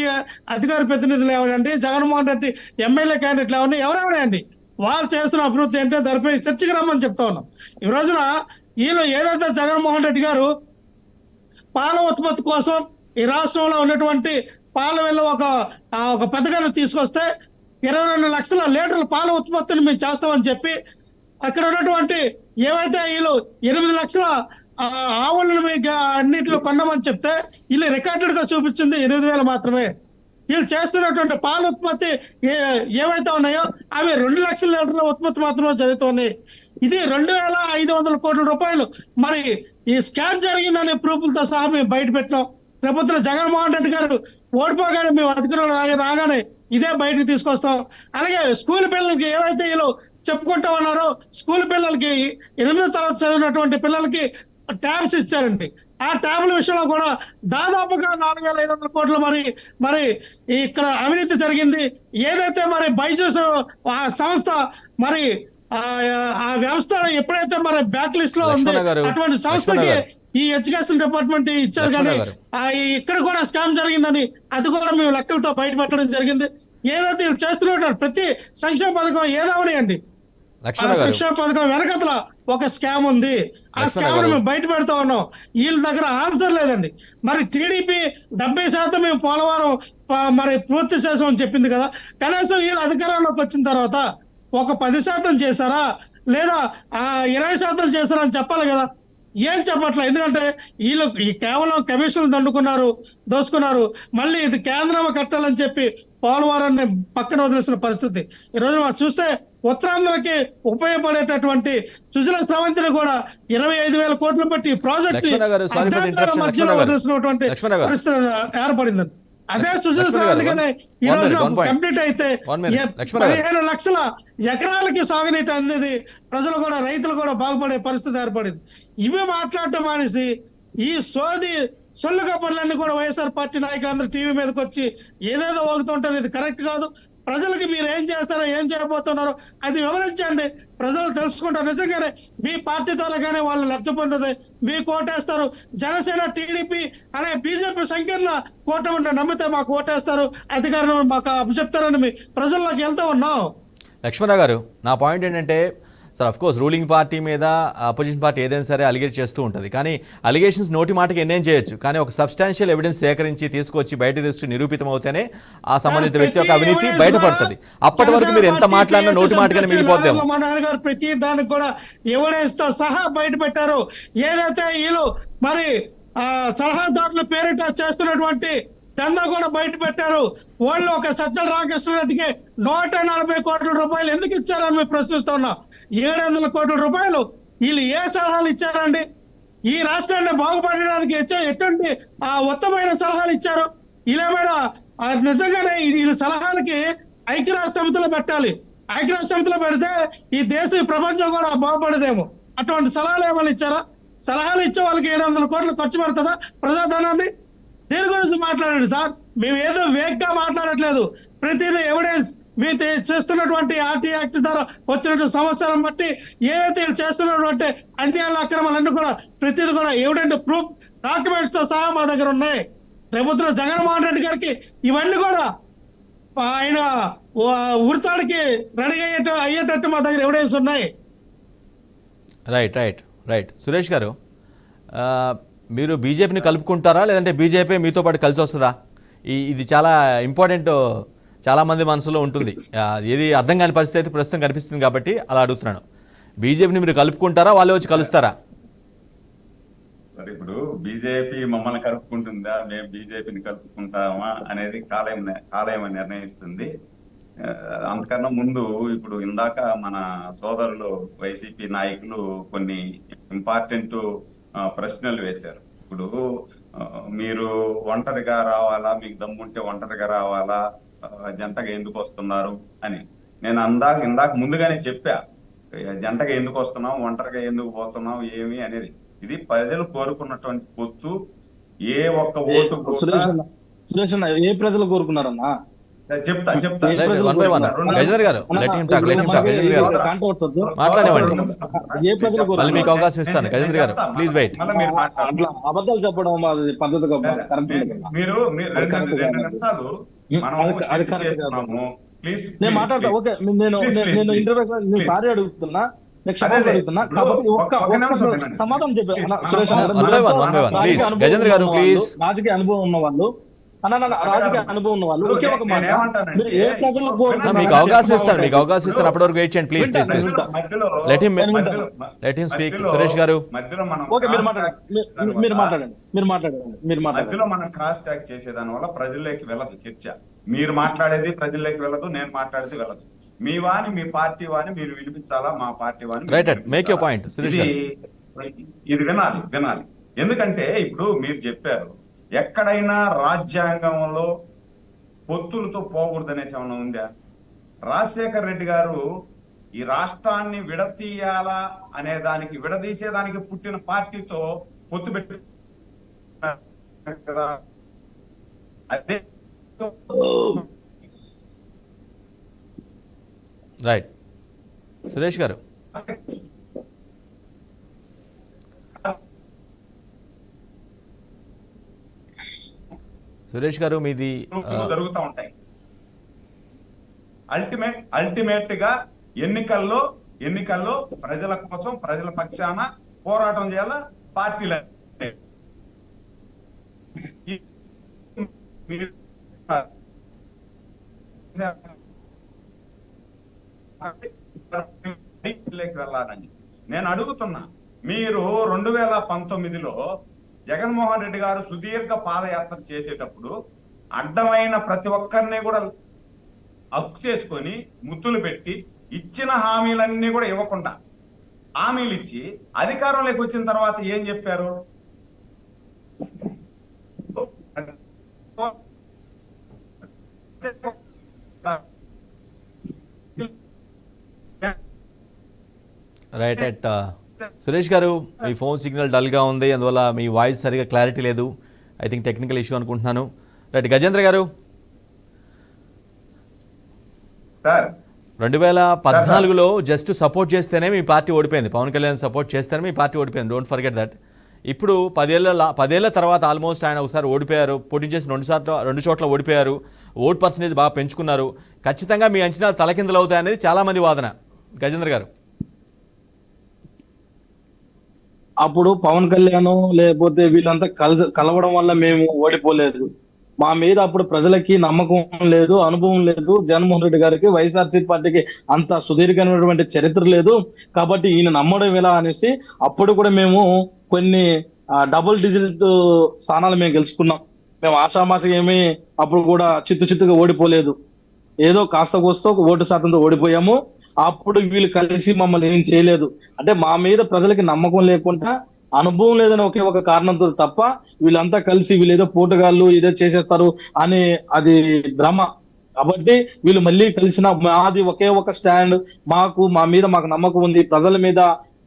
అధికార ప్రతినిధులు ఎవరండి, జగన్మోహన్ రెడ్డి ఎమ్మెల్యే క్యాండిడేట్లు ఎవరిని ఎవరెవరండి, వాళ్ళు చేస్తున్న అభివృద్ధి ఏంటో దానిపై చర్చకి రమ్మని చెప్తా ఉన్నాం. ఈ రోజున వీళ్ళు ఏదైతే జగన్మోహన్ రెడ్డి గారు పాల ఉత్పత్తి కోసం ఈ రాష్ట్రంలో ఉన్నటువంటి పాల వెళ్ళ ఒక పథకాన్ని తీసుకొస్తే 22 లక్షల లీటర్ల పాల ఉత్పత్తిని మేము చేస్తామని చెప్పి, అక్కడ ఉన్నటువంటి ఏవైతే వీళ్ళు 8 లక్షల ఆవులను అన్నింటిలో కొన్నామని చెప్తే వీళ్ళు రికార్డెడ్ గా చూపించింది 8,000 మాత్రమే. వీళ్ళు చేస్తున్నటువంటి పాల ఉత్పత్తి ఏవైతే ఉన్నాయో అవి 2 లక్షల లీటర్ల ఉత్పత్తి మాత్రమే జరుగుతున్నాయి. ఇది 2,500 కోట్ల రూపాయలు మరి ఈ స్కామ్ జరిగిందనే ప్రూఫ్లతో సహా మేము బయట పెట్టాం. ప్రభుత్వం జగన్మోహన్ రెడ్డి గారు ఓడిపోగానే మేము అధికారంలో రాగానే ఇదే బయటకు తీసుకొస్తాం. అలాగే స్కూల్ పిల్లలకి ఏవైతే వీళ్ళు చెప్పుకుంటా ఉన్నారో, స్కూల్ పిల్లలకి 8వ తరగతి చదివినటువంటి పిల్లలకి ట్యాబ్స్ ఇచ్చారండి. ఆ ట్యాబ్ల విషయంలో కూడా దాదాపుగా 4,500 కోట్లు మరి ఇక్కడ అవినీతి జరిగింది. ఏదైతే మరి బైజూస్ ఆ సంస్థ మరి ఆ వ్యవస్థ ఎప్పుడైతే మరి బ్యాక్ లిస్ట్ లో ఉంది, అటువంటి సంస్థకి ఈ ఎడ్యుకేషన్ డిపార్ట్మెంట్ ఇచ్చారు. కానీ ఇక్కడ కూడా స్కామ్ జరిగిందని అది కూడా మేము లెక్కలతో బయటపెట్టడం జరిగింది. ఏదైతే వీళ్ళు చేస్తున్నారు ప్రతి సంక్షేమ పథకం ఏదవనియండి, సంక్షేమ పథకం వెనకతల ఒక స్కామ్ ఉంది. ఆ స్కామ్ మేము బయట పెడతా ఉన్నాం. వీళ్ళ దగ్గర ఆన్సర్ లేదండి. మరి టీడీపీ 70% మేము పోలవరం మరి పూర్తి చేసామని చెప్పింది కదా, కనీసం వీళ్ళు అధికారంలోకి వచ్చిన తర్వాత ఒక 10% చేశారా లేదా 20% చేశారా అని చెప్పాలి కదా. ఏం చెప్పట్లేదు. ఎందుకంటే వీళ్ళు కేవలం కమిషన్లు దోసుకున్నారు. మళ్ళీ ఇది కేంద్రం కట్టాలని చెప్పి పోలవరాన్ని పక్కన వదిలేసిన పరిస్థితి. ఈ రోజు మనం చూస్తే ఉత్తరాంధ్రకి ఉపయోగపడేటటువంటి సుజల స్రవంతిని కూడా 25,000 కోట్లు పెట్టి ప్రాజెక్ట్ మధ్యలో వదిలేసినటువంటి పరిస్థితి ఏర్పడిందండి. అదే సుజల స్రవంతిగానే ఈ రోజు కంప్లీట్ అయితే 15 లక్షల ఎకరాలకి సాగునీటి అనేది ప్రజలు కూడా రైతులు కూడా బాగుపడే పరిస్థితి ఏర్పడింది. ఇవి మాట్లాడటం మానేసి ఈ సొల్లు కబుర్లన్నీ కూడా వైఎస్ఆర్ పార్టీ నాయకులందరూ టీవీ మీదకి వచ్చి ఏదేదో వాగుతుంటారు. ఇది కరెక్ట్ కాదు. ప్రజలకి మీరు ఏం చేస్తారో ఏం చేయబోతున్నారో అది వివరించండి, ప్రజలు తెలుసుకుంటారు. నిజంగానే మీ పార్టీ ద్వారాగానే వాళ్ళు లబ్ధి పొందదు. మీకు ఓటేస్తారు. జనసేన, టీడీపీ అనే బీజేపీ సంకీర్ణ కూటమి నమ్మితే మాకు ఓటేస్తారు, అధికారం మాకు అప్పచెప్తారని మీ ప్రజల్లోకి వెళ్తూ ఉన్నాం. లక్ష్మణరావు గారు, నా పాయింట్ ఏంటంటే, sir of course ruling party మీద అపోజిషన్ పార్టీ ఏదైనా సరే అలిగేట్ చేస్తూ ఉంటుంది. కానీ అలిగేషన్స్ నోటి మాటకి ఎన్నేం చేయొచ్చు, కానీ ఒక సబ్స్టాన్షియల్ ఎవిడెన్స్ సేకరించి తీసుకొచ్చి బయట తీసుకు నిరూపితం అవుతేనే ఆ సంబంధిత వ్యక్తి యొక్క అవినీతి బయటపడుతుంది. అప్పటి వరకు మీరు ఎంత మాట్లాడినా నోటి మాటగానే మిగిలిపోతాం. మా నాన్నగారు ప్రతి దానికి కూడా ఎవిడెన్స్ తో సహా బయట పెట్టారు. ఏదైతే వీళ్ళు మరి సలహాదారుల పేరిట చేస్తున్నటువంటి దందా కూడా బయట పెట్టారు. వాళ్ళు ఒక సజ్జల రామకృష్ణారెడ్డికి 140 కోట్ల రూపాయలు ఎందుకు ఇచ్చారని మేము ప్రశ్నిస్తున్నాం. 700 కోట్ల రూపాయలు వీళ్ళు ఏ సలహాలు ఇచ్చారండి? ఈ రాష్ట్రాన్ని బాగుపడడానికి ఎటువంటి ఉత్తమైన సలహాలు ఇచ్చారు? ఇలా నిజంగానే వీళ్ళ సలహాలకి ఐక్యరాజ్య సమితిలో పెట్టాలి. ఐక్యరాజ్య సమితిలో పెడితే ఈ దేశం ప్రపంచం కూడా బాగుపడదేమో. అటువంటి సలహాలు ఏమైనా ఇచ్చారా? సలహాలు ఇచ్చే వాళ్ళకి 700 కోట్లు ఖర్చు పెడుతుందా ప్రజాధనాన్ని? దేని గురించి మాట్లాడండి సార్. మేము ఏదో వేగ్గా మాట్లాడట్లేదు. ప్రతిదీ ఎవిడెన్స్ మీరు చేస్తున్నటువంటి ఆర్టీ యాక్ట్ ద్వారా వచ్చినటువంటి సమస్యలను బట్టి ఏదైతే చేస్తున్నటువంటి అన్యాయాల అక్రమాలన్నీ కూడా ప్రతిదీ కూడా ఎవిడెంట్ ప్రూఫ్ డాక్యుమెంట్స్ తో సహా మా దగ్గర ఉన్నాయి. ప్రభుత్వం జగన్మోహన్ రెడ్డి గారికి ఇవన్నీ కూడా ఆయన ఉరితాడికి రెడీ అయ్యేటట్టు మా దగ్గర ఎవిడెన్స్ ఉన్నాయి. రైట్ సురేష్ గారు, మీరు బీజేపీని కలుపుకుంటారా లేదంటే బీజేపీ మీతో పాటు కలిసి వస్తుందా? ఇది చాలా ఇంపార్టెంట్, చాలా మంది మనసులో ఉంటుంది. ఏది అర్థం కాని పరిస్థితి అయితే ప్రస్తుతం కనిపిస్తుంది కాబట్టి అలా అడుగుతున్నాను. బీజేపీని మీరు కలుపుకుంటారా, వాళ్ళే వచ్చి కలుస్తారా? మరి ఇప్పుడు బీజేపీ మమ్మల్ని కలుపుకుంటుందా, మేము బీజేపీని కలుపుకుంటామా అనేది కాలేయం నిర్ణయిస్తుంది. అంతకన్నా ముందు ఇప్పుడు ఇందాక మన సోదరులు వైసీపీ నాయకులు కొన్ని ఇంపార్టెంట్ ప్రశ్నలు వేశారు. ఇప్పుడు మీరు ఒంటరిగా రావాలా, మీకు దమ్ముంటే ఒంటరిగా రావాలా, జంటగా ఎందుకు వస్తున్నారు అని. నేను ఇందాక ముందుగానే చెప్పా, జంటగా ఎందుకు వస్తున్నాం, ఒంటరిగా ఎందుకు పోతున్నాం ఏమి అనేది. ఇది ప్రజలు కోరుకున్నటువంటి పొత్తు. ఏ ఒక్క ఓటు సురేష్ అన్న, ఏ ప్రజలు కోరుకున్నారన్నా? చెప్తా One by one. గజేంద్ర గారు, let him talk. గజేంద్ర గారు మాట్లాడేవాడి, ఏ ప్రజలు మళ్ళీ మీకు అవకాశం ఇస్తాను. గజేంద్ర గారు ప్లీజ్ వెయిట్. అట్లా అబద్ధాలు చెప్పడం అది పద్ధతిగా మీరు 2 నిమిషాలు అది కరెక్ట్ కాదు. ప్లీజ్ నేను మాట్లాడతా. ఓకే, నేను ఇంటర్వ్యూ సారీ అడుగుతున్నా, నెక్స్ట్ అడుగుతున్నా కాబట్టి ఒక్క సమాధానం చెప్పాను. సురేష్ గజేంద్ర గారు ప్లీజ్. రాజకీయ అనుభవం ఉన్న వాళ్ళు రాజకీయ అనుభవం ఉన్న వాళ్ళు ఒకే ఒక మాట, మీరు ఏ ప్రజలు మీకు అవకాశం ఇస్తాను, అప్పటి వరకు వెయిట్ చేయండి please. Let him speak. Suresh గారు ఓకే, మీరు మాట్లాడండి. మధ్యలో మనం క్రాస్ టాక్ చేసేదాని వల్ల ప్రజల్లోకి వెళ్ళదు చర్చ. మీరు మాట్లాడేది ప్రజల్లోకి వెళ్ళదు, నేను మాట్లాడేది వెళ్ళదు. మీ వాని, మీ పార్టీ వాని మీరు వినిపించాలా, మా పార్టీ వాని. మేక్ యువర్ పాయింట్ సురేష్ గారు. ఇది వినాలి. ఎందుకంటే ఇప్పుడు మీరు చెప్పారు, ఎక్కడైనా రాజ్యాంగంలో పొత్తులతో పోకూడదనేసి ఏమన్నా ఉందా? రాజశేఖర్ రెడ్డి గారు ఈ రాష్ట్రాన్ని విడతీయాలా అనే దానికి, విడదీసేదానికి పుట్టిన పార్టీతో పొత్తు పెట్టి అదే రైట్. సురేష్ గారు మీది జరుగుతూ ఉంటాయి. అల్టిమేట్ గా ఎన్నికల్లో ప్రజల కోసం, ప్రజల పక్షాన పోరాటం చేయాలా పార్టీలు. వెళ్ళాలని నేను అడుగుతున్నా. మీరు 2019లో జగన్మోహన్ రెడ్డి గారు సుదీర్ఘ పాదయాత్ర చేసేటప్పుడు అడ్డమైన ప్రతి ఒక్కరిని కూడా హక్కు చేసుకొని ముద్దులు పెట్టి ఇచ్చిన హామీలన్నీ కూడా ఇవ్వకుండా హామీలు ఇచ్చి అధికారంలోకి వచ్చిన తర్వాత ఏం చెప్పారు? రైట్. సురేష్ గారు, మీ ఫోన్ సిగ్నల్ డల్గా ఉంది, అందువల్ల మీ వాయిస్ సరిగా క్లారిటీ లేదు. ఐ థింక్ టెక్నికల్ ఇష్యూ అనుకుంటున్నాను. రైట్. గజేంద్ర గారు, 2014లో జస్ట్ సపోర్ట్ చేస్తేనే మీ పార్టీ ఓడిపోయింది. పవన్ కళ్యాణ్ సపోర్ట్ చేస్తేనే మీ పార్టీ ఓడిపోయింది. Don't forget that. ఇప్పుడు 10 ఏళ్ల తర్వాత ఆల్మోస్ట్ ఆయన ఒకసారి ఓడిపోయారు, పోటీ చేసి 2 చోట్ల ఓడిపోయారు, ఓట్ పర్సంటేజ్ బాగా పెంచుకున్నారు. ఖచ్చితంగా మీ అంచనాలు తలకిందులు అవుతాయనేది చాలామంది వాదన. గజేంద్ర గారు, అప్పుడు పవన్ కళ్యాణ్ లేకపోతే వీళ్ళంతా కలవడం వల్ల మేము ఓడిపోలేదు. మా మీద అప్పుడు ప్రజలకి నమ్మకం లేదు, అనుభవం లేదు. జగన్మోహన్ రెడ్డి గారికి, వైఎస్ఆర్సీపీ పార్టీకి అంత సుదీర్ఘమైనటువంటి చరిత్ర లేదు. కాబట్టి ఈయన నమ్మడం ఎలా అనేసి అప్పుడు కూడా మేము కొన్ని డబుల్ డిజిట్ స్థానాలు మేము గెలుచుకున్నాం. మేము ఆషామాషగా ఏమీ అప్పుడు కూడా చిత్తుగా ఓడిపోలేదు. ఏదో కాస్త కోస్తో ఓటు శాతంతో ఓడిపోయాము. అప్పుడు వీళ్ళు కలిసి మమ్మల్ని ఏం చేయలేదు. అంటే మా మీద ప్రజలకి నమ్మకం లేకుండా, అనుభవం లేదని ఒకే ఒక కారణంతో తప్ప, వీళ్ళంతా కలిసి వీళ్ళు ఏదో పోటుగాళ్ళు ఏదో చేసేస్తారు అని అది భ్రమ. కాబట్టి వీళ్ళు మళ్ళీ కలిసిన మాది ఒకే ఒక స్టాండ్. మా మీద మాకు నమ్మకం ఉంది, ప్రజల మీద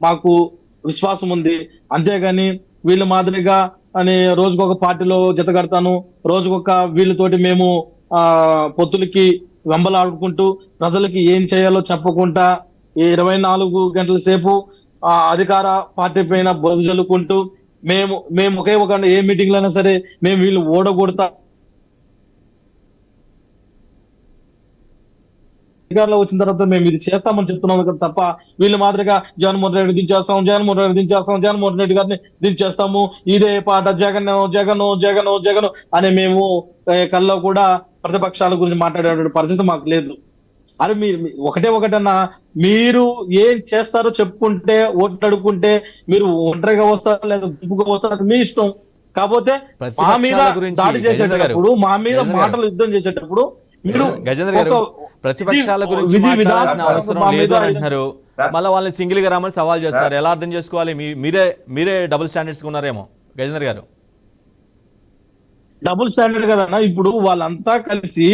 మాకు విశ్వాసం ఉంది. అంతేగాని వీళ్ళ మాదిరిగా అని రోజుకొక పార్టీలో జతగడతాను, రోజుకొక వీళ్ళతోటి మేము పొత్తులకి వెంబలాడుకుంటూ ప్రజలకి ఏం చేయాలో చెప్పకుండా 24 గంటల సేపు అధికార పార్టీ పైన బొజ్జ జల్లుకుంటూ మేము ఒకే ఒక ఏ మీటింగ్ లో అయినా సరే మేము వీళ్ళు ఓడగొడతా అధికారంలో వచ్చిన తర్వాత మేము ఇది చేస్తామని చెప్తున్నాం కదా తప్ప, వీళ్ళు మాదిరిగా జగన్మోహన్ రెడ్డి జగన్మోహన్ రెడ్డి గారిని దించేస్తాము, ఇదే పాట జగన్ అని మేము కల్లో కూడా ప్రతిపక్షాల గురించి మాట్లాడే పరిస్థితి మాకు లేదు. అరే ఒకటన్నా మీరు ఏం చేస్తారో చెప్పుకుంటే ఓట్లు అడుక్కుంటే మీరు ఒంటరిగా వస్తారా లేదా గుంపుగా వస్తారా అది మీ ఇష్టం. కాకపోతే మా మీద ప్రతిపక్షాల గురించి దాడి చేసేటప్పుడు మా మీద గజేంద్ర గారు, మాటలు యుద్ధం చేసేటప్పుడు మీరు గజేంద్ర గారు ఒక ప్రతిపక్షాల గురించి విధి మాట్లాడాల్సిన విధానం అవసరం మా లేదు మీద అని అంటున్నారు. మళ్ళీ వాళ్ళని సింగిల్ గా రామని సవాల్ చేస్తారు. ఎలా అర్థం చేసుకోవాలి? మీరే డబుల్ స్టాండర్డ్స్ ఉన్నారేమో గజేంద్ర గారు. డబుల్ స్టాండర్డ్ కదన్నా. ఇప్పుడు వాళ్ళంతా కలిసి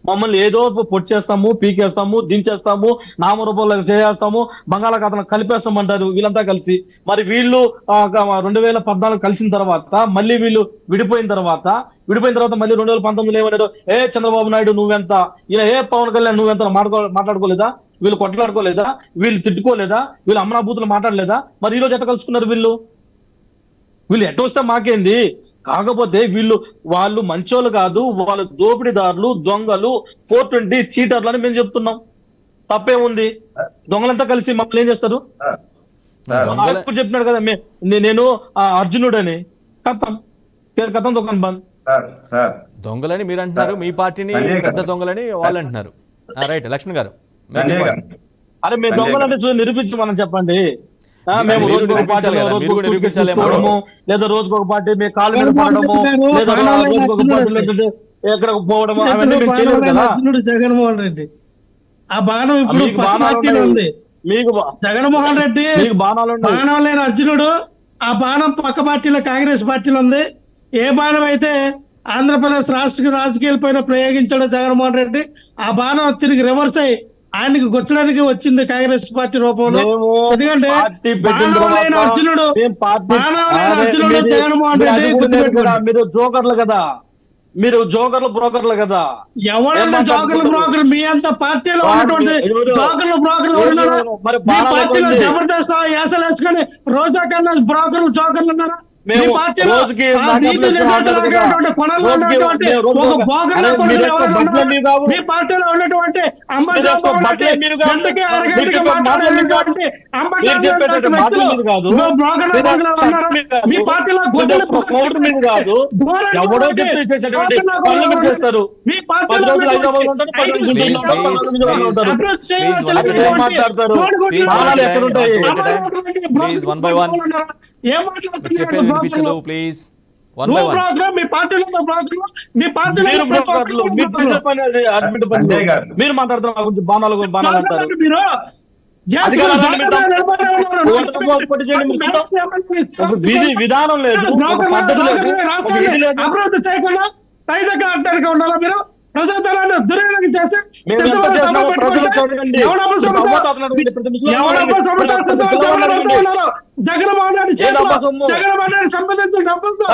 మమ్మల్ని ఏదో పొడిచేస్తాము, పీకేస్తాము, దించేస్తాము, నామరూపంలో చేస్తాము, బంగాళాఖాతంలో కలిపేస్తామంటారు వీళ్ళంతా కలిసి. మరి వీళ్ళు 2014 కలిసిన తర్వాత మళ్ళీ వీళ్ళు విడిపోయిన తర్వాత మళ్ళీ 2019 ఏమన్నారు? చంద్రబాబు నాయుడు నువ్వెంత, ఇలా పవన్ కళ్యాణ్ నువ్వెంత మాట్లాడుకోలేదా? వీళ్ళు కొట్లాడుకోలేదా? వీళ్ళు తిట్టుకోలేదా? వీళ్ళు అమరాభూతులు మాట్లాడలేదా? మరి ఈ రోజు ఎట్ట కలుసుకున్నారు వీళ్ళు ఎట్ట వస్తే మాకేంది? కాకపోతే వాళ్ళు మంచోళ్ళు కాదు, వాళ్ళు దోపిడీదారులు, దొంగలు, 420 చీటర్లు అని మేము చెప్తున్నాం. తప్పేముంది? దొంగలంతా కలిసి మమ్మల్ని ఏం చేస్తారు? ఇప్పుడు చెప్పినాడు కదా నేను అర్జునుడు అని. కథం దుకాణం బంద్. దొంగలని మీరు అంటున్నారు, మీ పార్టీని పెద్ద దొంగలని వాళ్ళు అంటున్నారు. రైట్, లక్ష్మణ్ గారు. అరే మేము దొంగలంటే నిరూపించి మనం చెప్పండి. మేము మీరు రోజుకు ఒక పార్టీ లేదా రోజుకు ఒక పార్టీ మీ కాలు మీద పడడము, లేదా రోజుకు ఒక పార్టీ ఎక్కడికి పోవడము, అవన్నీ మేము చేయలేదు కదా. జగన్మోహన్ రెడ్డి ఆ బాణం ఇప్పుడు పార్టీలో ఉంది. మీకు జగన్మోహన్ రెడ్డి బాణం లేని అర్జునుడు. ఆ బాణం పక్క పార్టీలో కాంగ్రెస్ పార్టీలో ఉంది. ఏ బాణం అయితే ఆంధ్రప్రదేశ్ రాజకీయాల పైన ప్రయోగించాడో జగన్మోహన్ రెడ్డి, ఆ బాణం తిరిగి రివర్స్ అయ్యి ఆయనకు గుచ్చడానికి వచ్చింది కాంగ్రెస్ పార్టీ రూపంలో. ఎందుకంటే అర్జునుడు జగన్మోహన్ రెడ్డి. మీరు జోకర్లు కదా, మీరు బ్రోకర్లు కదా. ఎవరైనా జోకర్లు బ్రోకర్? మీ అంత పార్టీలో ఉన్నటువంటి జోకర్లు బ్రోకర్లు మీ పార్టీలో జబర్దస్త్ యాసలు వేసుకొని రోజా కన్నా బ్రోకర్లు జోకర్లు ఉన్నారా? మీ పార్టీలో మీ పార్టీలో ఉన్నటువంటి మీ పార్టీలో మీ ఏం మాట్లాడుతున్నారు? ప్లీజ్ మీరు మాట్లాడుతున్నారు బాణాలు అంటారు. విధానం లేదు, అభివృద్ధి చేయకుండా తైదగా అంటారుగా ఉండాలా? మీరు ప్రజాధనాన్ని దుర్వినియోగం చేసి జగన్మోహన్ రెడ్డి జగన్మోహన్ రెడ్డి సంపాదించిన డబ్బులతో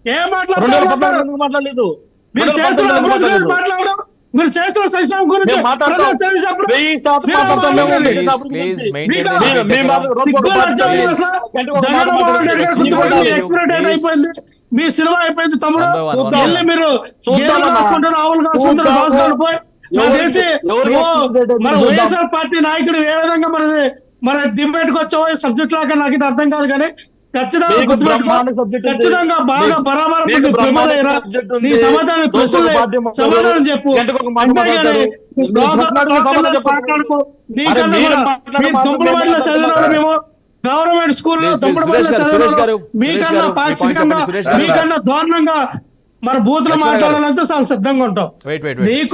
ఏం మాట్లాడలేదు? మీరు చేస్తున్న అభివృద్ధి గురించి మాట్లాడడం, మీరు చేస్తున్న సంక్షేమం గురించి ఎక్స్పైర్ అయిపోయింది. మీ సినిమా అయిపోయింది తమ్ముడు. వెళ్ళి మీరు కాసుకుంటారు, ఆవులు కాసుకుంటారు, దోసుకొని పోయి మన వైఎస్ఆర్ పార్టీ నాయకుడు ఏ విధంగా మన డిబేట్ కి వచ్చావో సబ్జెక్ట్ లాగా నాకు ఇది అర్థం కాదు. కానీ ఖచ్చితంగా బాగా బరాబర్ నీ సమాధానం ప్రశ్నలు సమాధానం చెప్పు. దుంపలవాడిలో చదివిన మేము గవర్నమెంట్ స్కూల్లో దుంపలవాడిలో చదివిన మీకన్నా పాక్షికంగా మీకన్నా దారుణంగా మన బూతులు మాట్లాడాలంటే చాలా సిద్ధంగా ఉంటాం. నీకు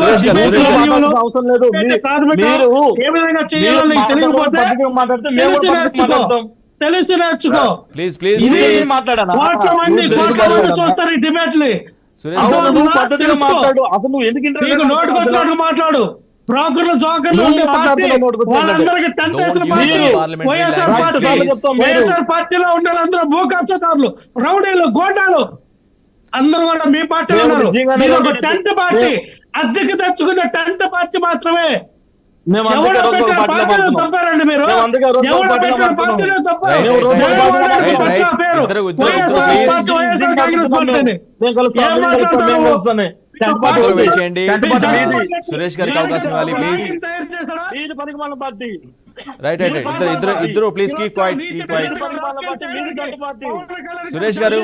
అవసరం లేదు. ఏ విధంగా చేయాలో నీకు తెలియకపోతే తెలిసి నేర్చుకో. ఇది కోట్ల మంది చూస్తారు ఈ డిబేట్ని. నోటుకు వచ్చినట్టు మాట్లాడు. బ్రోకర్లు జోకర్లు ఉండే పార్టీ వాళ్ళందరికీ టెంట్ వేసిన పార్టీ వైఎస్ఆర్ పార్టీ. వైఎస్ఆర్ పార్టీలో ఉండే వాళ్ళందరూ భూకబ్జదారులు, రౌడీలు, గోండాలు అందరూ కూడా మీ పార్టీలో ఉన్నారు. ఇది ఒక టెంట్ పార్టీ, అద్దెకి తెచ్చుకునే టెంట్ పార్టీ మాత్రమే. తప్పారండి మీరు. సురేష్ గారికి అవకాశం ఇవ్వాలి ప్లీజ్. రైట్ రైట్ రైట్ ఇద్దరు ప్లీజ్ కీప్ క్వైట్. సురేష్ గారు.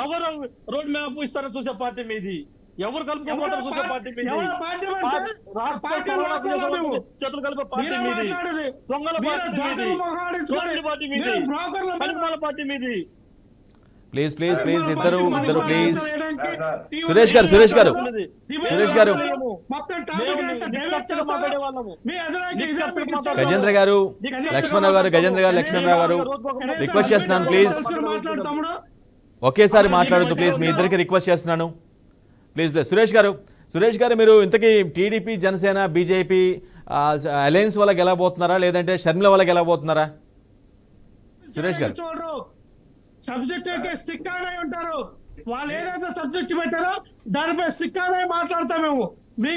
ఎవరు రోడ్ మ్యాప్ ఇస్తారో చూసే పార్టీ మీది, ఎవరు కలుపుకోబోతారో చూసే పార్టీ మీది, చేతులు కలిపే పార్టీ మీది, దొంగల పార్టీ మీది, దోపిడీ పార్టీ మీది, పనిమాల పార్టీ మీది. ప్లీజ్ ప్లీజ్ ప్లీజ్ ఇద్దరు ప్లీజ్. సురేష్ గారు గజేంద్ర గారు, లక్ష్మణరావు గారు రిక్వెస్ట్ చేస్తున్నాను ప్లీజ్, ఒకేసారి మాట్లాడొద్దు ప్లీజ్, మీ ఇద్దరికి రిక్వెస్ట్ చేస్తున్నాను ప్లీజ్. సురేష్ గారు మీరు ఇంతకీ టీడీపీ, జనసేన, బీజేపీ అలయన్స్ వల్ల గెలవబోతున్నారా లేదంటే షర్మిల వల్ల గెలవబోతున్నారా? సురేష్ గారు. సబ్జెక్ట్ అయితే స్టిక్ ఆన్ అయి ఉంటారు, వాళ్ళు ఏదైతే సబ్జెక్ట్ పెట్టారో దానిపై స్టిక్ ఆన్ అయి మాట్లాడతాం మేము.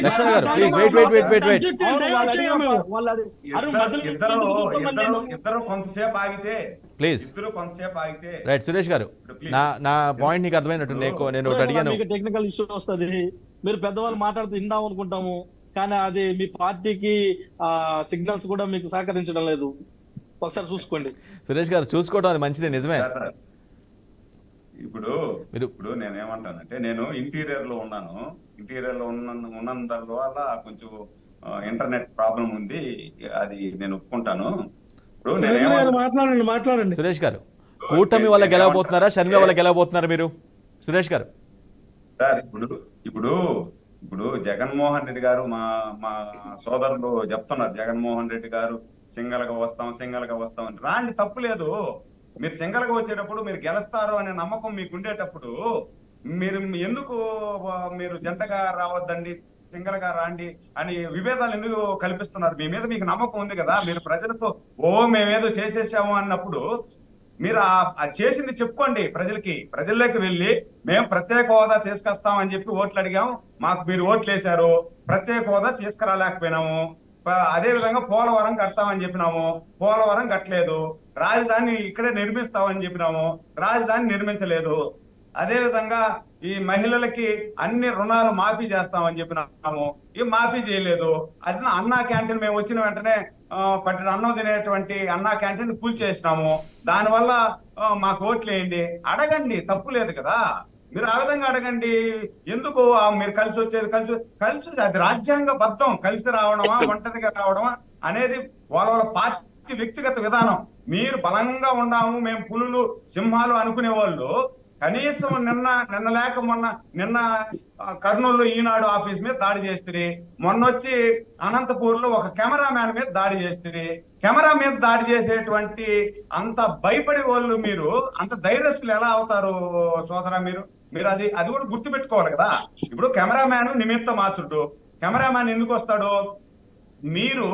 లక్ష్మణ్ గారు ప్లీజ్ వెయిట్. ఇద్దరు కొంతసేపు ఆగితే ప్లీజ్ రైట్. సురేష్ గారు నా పాయింట్ నీకు అర్థమైనట్టు నేను ఒకటి అడిగాను. టెక్నికల్ ఇష్యూ వస్తుంది, మీరు పెద్దవాళ్ళు మాట్లాడుతూ విందాం అనుకుంటాము, కానీ అది మీ పార్టీకి సిగ్నల్స్ కూడా మీకు సహకరించడం లేదు, ఒకసారి చూసుకోండి. సురేష్ గారు చూసుకోవడం అది మంచిదే, నిజమే. ఇప్పుడు నేనేమంటానంటే, నేను ఇంటీరియర్ లో ఉన్నాను, ఉన్నందు వల్ల కొంచెం ఇంటర్నెట్ ప్రాబ్లం ఉంది, అది నేను ఒప్పుకుంటాను. ఇప్పుడు మాట్లాడండి సురేష్ గారు, కూటమి వల్ల గెలవబోతున్నారా షర్మిల వల్ల గెలవబోతున్నారా మీరు? సురేష్ గారు సార్ ఇప్పుడు జగన్మోహన్ రెడ్డి గారు మా సోదరులు చెప్తున్నారు, జగన్మోహన్ రెడ్డి గారు సింగల్ గా వస్తాం అని. రాండి, తప్పు లేదు. మీరు సింగల్ గా వచ్చేటప్పుడు మీరు గెలుస్తారు అనే నమ్మకం మీకు ఉండేటప్పుడు మీరు ఎందుకు మీరు జంటగా రావద్దండి, సింగల్ గా రాండి అని విభేదాలు ఎందుకు కల్పిస్తున్నారు? మీ మీద మీకు నమ్మకం ఉంది కదా, మీరు ప్రజలతో మేమేదో చేసేసాము అన్నప్పుడు మీరు ఆ చేసింది చెప్పుకోండి ప్రజల్లోకి వెళ్ళి, మేము ప్రత్యేక హోదా తీసుకొస్తామని చెప్పి ఓట్లు అడిగాము, మాకు మీరు ఓట్లు వేశారు, ప్రత్యేక హోదా తీసుకురాలేకపోయినాము, అదే విధంగా పోలవరం కడతామని చెప్పినాము, పోలవరం కట్టలేదు, రాజధాని ఇక్కడే నిర్మిస్తామని చెప్పినాము, రాజధాని నిర్మించలేదు, అదే విధంగా ఈ మహిళలకి అన్ని రుణాలు మాఫీ చేస్తామని చెప్పినాము, ఈ మాఫీ చేయలేదు. అది అన్నా క్యాంటీన్ మేము వచ్చిన వెంటనే పట్టిన అన్నం తినేటువంటి అన్నా క్యాంటీన్ కూల్చేసినాము, దానివల్ల మాకు ఓట్లు వేయండి. అడగండి, తప్పు లేదు కదా, మీరు ఆ విధంగా అడగండి. ఎందుకు మీరు కలిసి వచ్చేది కలిసి అది రాజ్యాంగబద్ధం, కలిసి రావడమా ఒంటరిగా రావడమా అనేది వాళ్ళ పార్టీ వ్యక్తిగత విధానం. మీరు బలంగా ఉన్నాము, మేము పులులు సింహాలు అనుకునే వాళ్ళు కనీసం నిన్న కర్నూలులో ఈనాడు ఆఫీస్ మీద దాడి చేస్తుంది, మొన్నొచ్చి అనంతపూర్ లో ఒక కెమెరామ్యాన్ మీద దాడి చేస్తుంది. కెమెరా మీద దాడి చేసేటువంటి అంత భయపడే వాళ్ళు మీరు అంత ధైర్యస్తులు ఎలా అవుతారు సోదరా? మీరు అది కూడా గుర్తు పెట్టుకోవాలి కదా. ఇప్పుడు కెమెరామ్యాన్ నిమిత్త మాత్రుడు, కెమెరామ్యాన్ ఎందుకు వస్తాడు? మీరు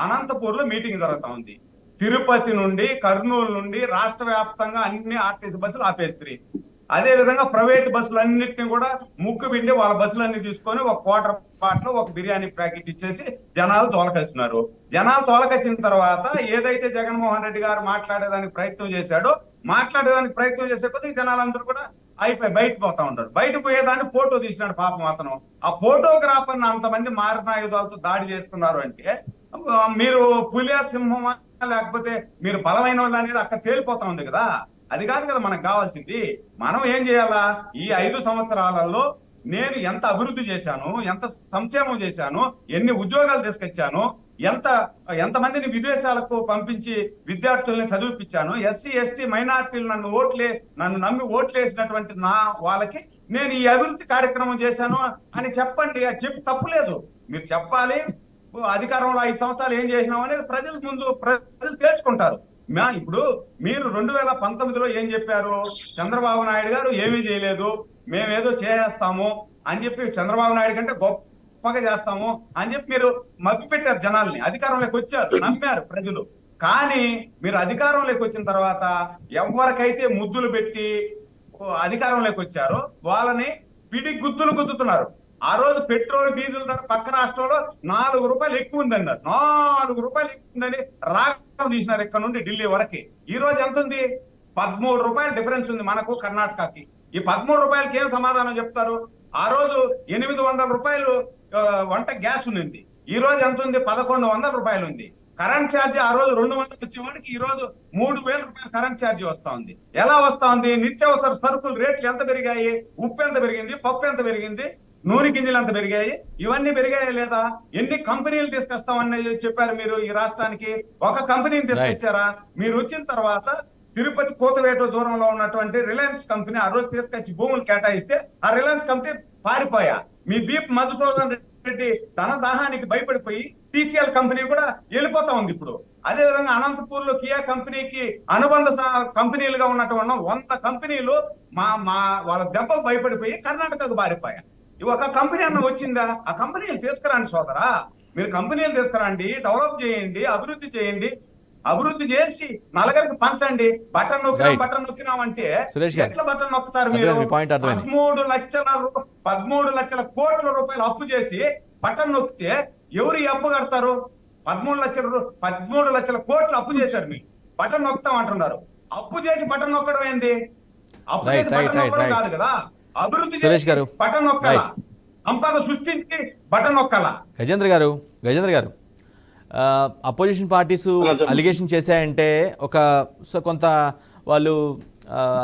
అనంతపూర్ లో మీటింగ్ జరుగుతా ఉంది, తిరుపతి నుండి కర్నూలు నుండి రాష్ట్ర వ్యాప్తంగా అన్ని ఆర్టీసీ బస్సులు ఆపేస్తారు. అదే విధంగా ప్రైవేట్ బస్సులు అన్నింటినీ కూడా ముక్కు పిండి వాళ్ళ బస్సులన్నీ తీసుకొని ఒక క్వార్టర్ పాటలో ఒక బిర్యానీ ప్యాకెట్ ఇచ్చేసి జనాలు తోలకొస్తున్నారు. జనాలు తోలకొచ్చిన తర్వాత ఏదైతే జగన్మోహన్ రెడ్డి గారు మాట్లాడేదానికి ప్రయత్నం చేసే కొద్దీ జనాలందరూ కూడా అయిపోయి బయటకు పోతా ఉంటారు. బయటకు పోయేదాన్ని ఫోటో తీసినాడు పాపం అతను. ఆ ఫోటోగ్రాఫర్ని అంతమంది మారణాయుధాలతో దాడి చేస్తున్నారు అంటే మీరు పులియా సింహమా లేకపోతే మీరు బలమైన వాళ్ళు అనేది అక్కడ తేలిపోతా ఉంది కదా. అది కాదు కదా మనకు కావాల్సింది. మనం ఏం చేయాలా? ఈ 5 సంవత్సరాలలో నేను ఎంత అభివృద్ధి చేశాను, ఎంత సంక్షేమం చేశాను, ఎన్ని ఉద్యోగాలు తీసుకొచ్చాను, ఎంతమందిని విదేశాలకు పంపించి విద్యార్థుల్ని చదివిపించాను, ఎస్సీ ఎస్టీ మైనార్టీలు నన్ను నమ్మి ఓట్లేసినటువంటి వాళ్ళకి నేను ఈ అభివృద్ధి కార్యక్రమం చేశాను అని చెప్పండి. అది చెప్పి తప్పులేదు, మీరు చెప్పాలి. అధికారంలో 5 సంవత్సరాలు ఏం చేసినాం అనేది ప్రజలు తెలుసుకుంటారు. ఇప్పుడు మీరు 2019లో ఏం చెప్పారు? చంద్రబాబు నాయుడు గారు ఏమీ చేయలేదు, మేమేదో చేసేస్తాము అని చెప్పి, చంద్రబాబు నాయుడు కంటే గొప్పగా చేస్తాము అని చెప్పి మీరు మభ్య పెట్టారు జనాల్ని. అధికారంలోకి వచ్చారు, నమ్మారు ప్రజలు. కానీ మీరు అధికారంలోకి వచ్చిన తర్వాత ఎవరికైతే ముద్దులు పెట్టి అధికారంలోకి వచ్చారో వాళ్ళని పిడి గుద్దుతున్నారు. ఆ రోజు పెట్రోల్ డీజిల్ ధర పక్క రాష్ట్రంలో 4 రూపాయలు ఎక్కువ ఉందన్నారు. 4 రూపాయలు ఎక్కువ ఉందని రాగం తీసినారు ఇక్కడ నుండి ఢిల్లీ వరకు. ఈ రోజు ఎంత ఉంది? 13 రూపాయలు డిఫరెన్స్ ఉంది మనకు కర్ణాటకకి. ఈ 13 రూపాయలకి ఏం సమాధానం చెప్తారు? ఆ రోజు 800 రూపాయలు వంట గ్యాస్ ఉంది. ఈ రోజు ఎంత ఉంది? 1100 రూపాయలు ఉంది. కరెంట్ ఛార్జ్ ఆ రోజు 200 వచ్చేవాడికి ఈ రోజు 3000 రూపాయలు కరెంట్ ఛార్జ్ వస్తా ఉంది. ఎలా వస్తా ఉంది? నిత్యావసర సరుకులు రేట్లు ఎంత పెరిగాయి? ఉప్పు ఎంత పెరిగింది? పప్పు ఎంత పెరిగింది? నూనె గింజలు ఎంత పెరిగాయి? ఇవన్నీ పెరిగాయా లేదా? ఎన్ని కంపెనీలు తీసుకొస్తామని చెప్పారు మీరు ఈ రాష్ట్రానికి? ఒక కంపెనీని తీసుకొచ్చారా? మీరు వచ్చిన తర్వాత తిరుపతి కోతవేట దూరంలో ఉన్నటువంటి రిలయన్స్ కంపెనీ ఆ రోజు తీసుకొచ్చి భూములు కేటాయిస్తే ఆ రిలయన్స్ కంపెనీ పారిపోయా. మీ బీప్ మధుసూదన్ రెడ్డి తన దాహానికి భయపడిపోయి టీసీఎల్ కంపెనీ కూడా వెళ్ళిపోతా ఉంది ఇప్పుడు. అదే విధంగా అనంతపూర్ లో కియా కంపెనీకి అనుబంధ కంపెనీలుగా ఉన్నటువంటి 100 కంపెనీలు వాళ్ళ దెబ్బకు భయపడిపోయి కర్ణాటకకు పారిపోయా. ఒక కంపెనీ అన్న వచ్చిందా? ఆ కంపెనీలు తీసుకురండి సోదరా, మీరు కంపెనీలు తీసుకురండి, డెవలప్ చేయండి, అభివృద్ధి చేయండి. అభివృద్ధి చేసి నలుగురికి పంచండి. బటన్ నొక్కినాం అంటే ఎట్లా బటన్ నొక్కుతారు మీరు? 13 లక్షల కోట్ల రూపాయలు అప్పు చేసి బటన్ నొక్కితే ఎవరు ఈ అప్పు కడతారు? 13 లక్షల కోట్లు అప్పు చేశారు. మీరు బటన్ నొక్కుతాం అంటున్నారు. అప్పు చేసి బటన్ నొక్కడం ఏంది? అప్పు చేసి బటన్ నొక్కడం కాదు కదా. అభివృద్ధి చేసి బటన్ నొక్కాల, సంపద సృష్టించి బటన్ నొక్కాల. గజేంద్ర గారు అపోజిషన్ పార్టీస్ అలిగేషన్ చేశాయంటే కొంత వాళ్ళు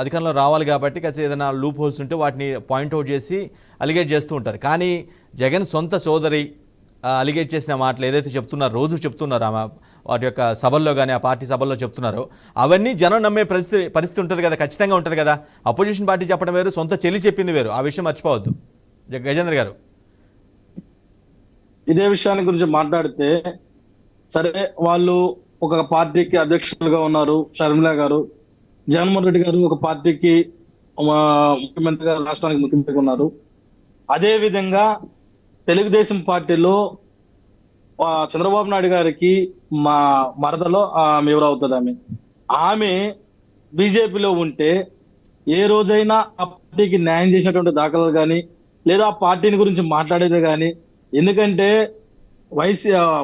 అధికారంలో రావాలి కాబట్టి ఏదైనా లూప్ హోల్స్ ఉంటే వాటిని పాయింట్అవుట్ చేసి అలిగేట్ చేస్తూ ఉంటారు. కానీ జగన్ సొంత సోదరి అలిగేట్ చేసిన మాటలు ఏదైతే చెప్తున్నారో, రోజు చెప్తున్నారో ఆమె వాటి యొక్క సభల్లో కానీ ఆ పార్టీ సభల్లో చెప్తున్నారో అవన్నీ జనం నమ్మే పరిస్థితి ఉంటుంది కదా, ఖచ్చితంగా ఉంటుంది కదా. అపోజిషన్ పార్టీ చెప్పడం వేరు, సొంత చెల్లి చెప్పింది వేరు. ఆ విషయం మర్చిపోవద్దు గజేంద్ర గారు. ఇదే విషయాన్ని గురించి మాట్లాడితే, సరే వాళ్ళు ఒక పార్టీకి అధ్యక్షులుగా ఉన్నారు షర్మిల గారు, జగన్మోహన్ రెడ్డి గారు ఒక పార్టీకి ముఖ్యమంత్రిగా రాష్ట్రానికి ముఖ్యమంత్రిగా ఉన్నారు. అదే విధంగా తెలుగుదేశం పార్టీలో చంద్రబాబు నాయుడు గారికి మా మరదలో ఎవరవుతుంది ఆమె బీజేపీలో ఉంటే ఏ రోజైనా ఆ పార్టీకి న్యాయం చేసినటువంటి దాఖలాలు కానీ లేదా ఆ పార్టీని గురించి మాట్లాడేది కానీ, ఎందుకంటే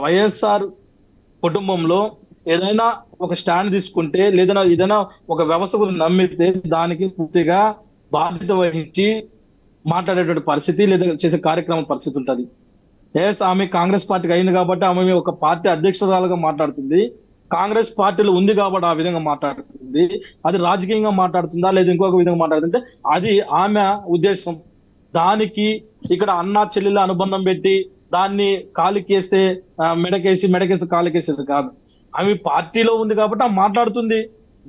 వైఎస్ఆర్ కుటుంబంలో ఏదైనా ఒక స్టాండ్ తీసుకుంటే లేదా ఏదైనా ఒక వ్యవస్థ గురించి నమ్మితే దానికి పూర్తిగా బాధ్యత వహించి మాట్లాడేటువంటి పరిస్థితి లేదా చేసే కార్యక్రమం పరిస్థితి ఉంటుంది. ఆమె కాంగ్రెస్ పార్టీకి అయింది కాబట్టి ఆమె ఒక పార్టీ అధ్యక్షురాలుగా మాట్లాడుతుంది. కాంగ్రెస్ పార్టీలో ఉంది కాబట్టి ఆ విధంగా మాట్లాడుతుంది. అది రాజకీయంగా మాట్లాడుతుందా లేదా ఇంకొక విధంగా మాట్లాడుతుంటే అది ఆమె ఉద్దేశం. దానికి ఇక్కడ అన్నా చెల్లెల అనుబంధం పెట్టి దాన్ని కాలికేస్తే మెడకేస్తే కాలికేసేది కాదు. ఆమె పార్టీలో ఉంది కాబట్టి ఆమె మాట్లాడుతుంది.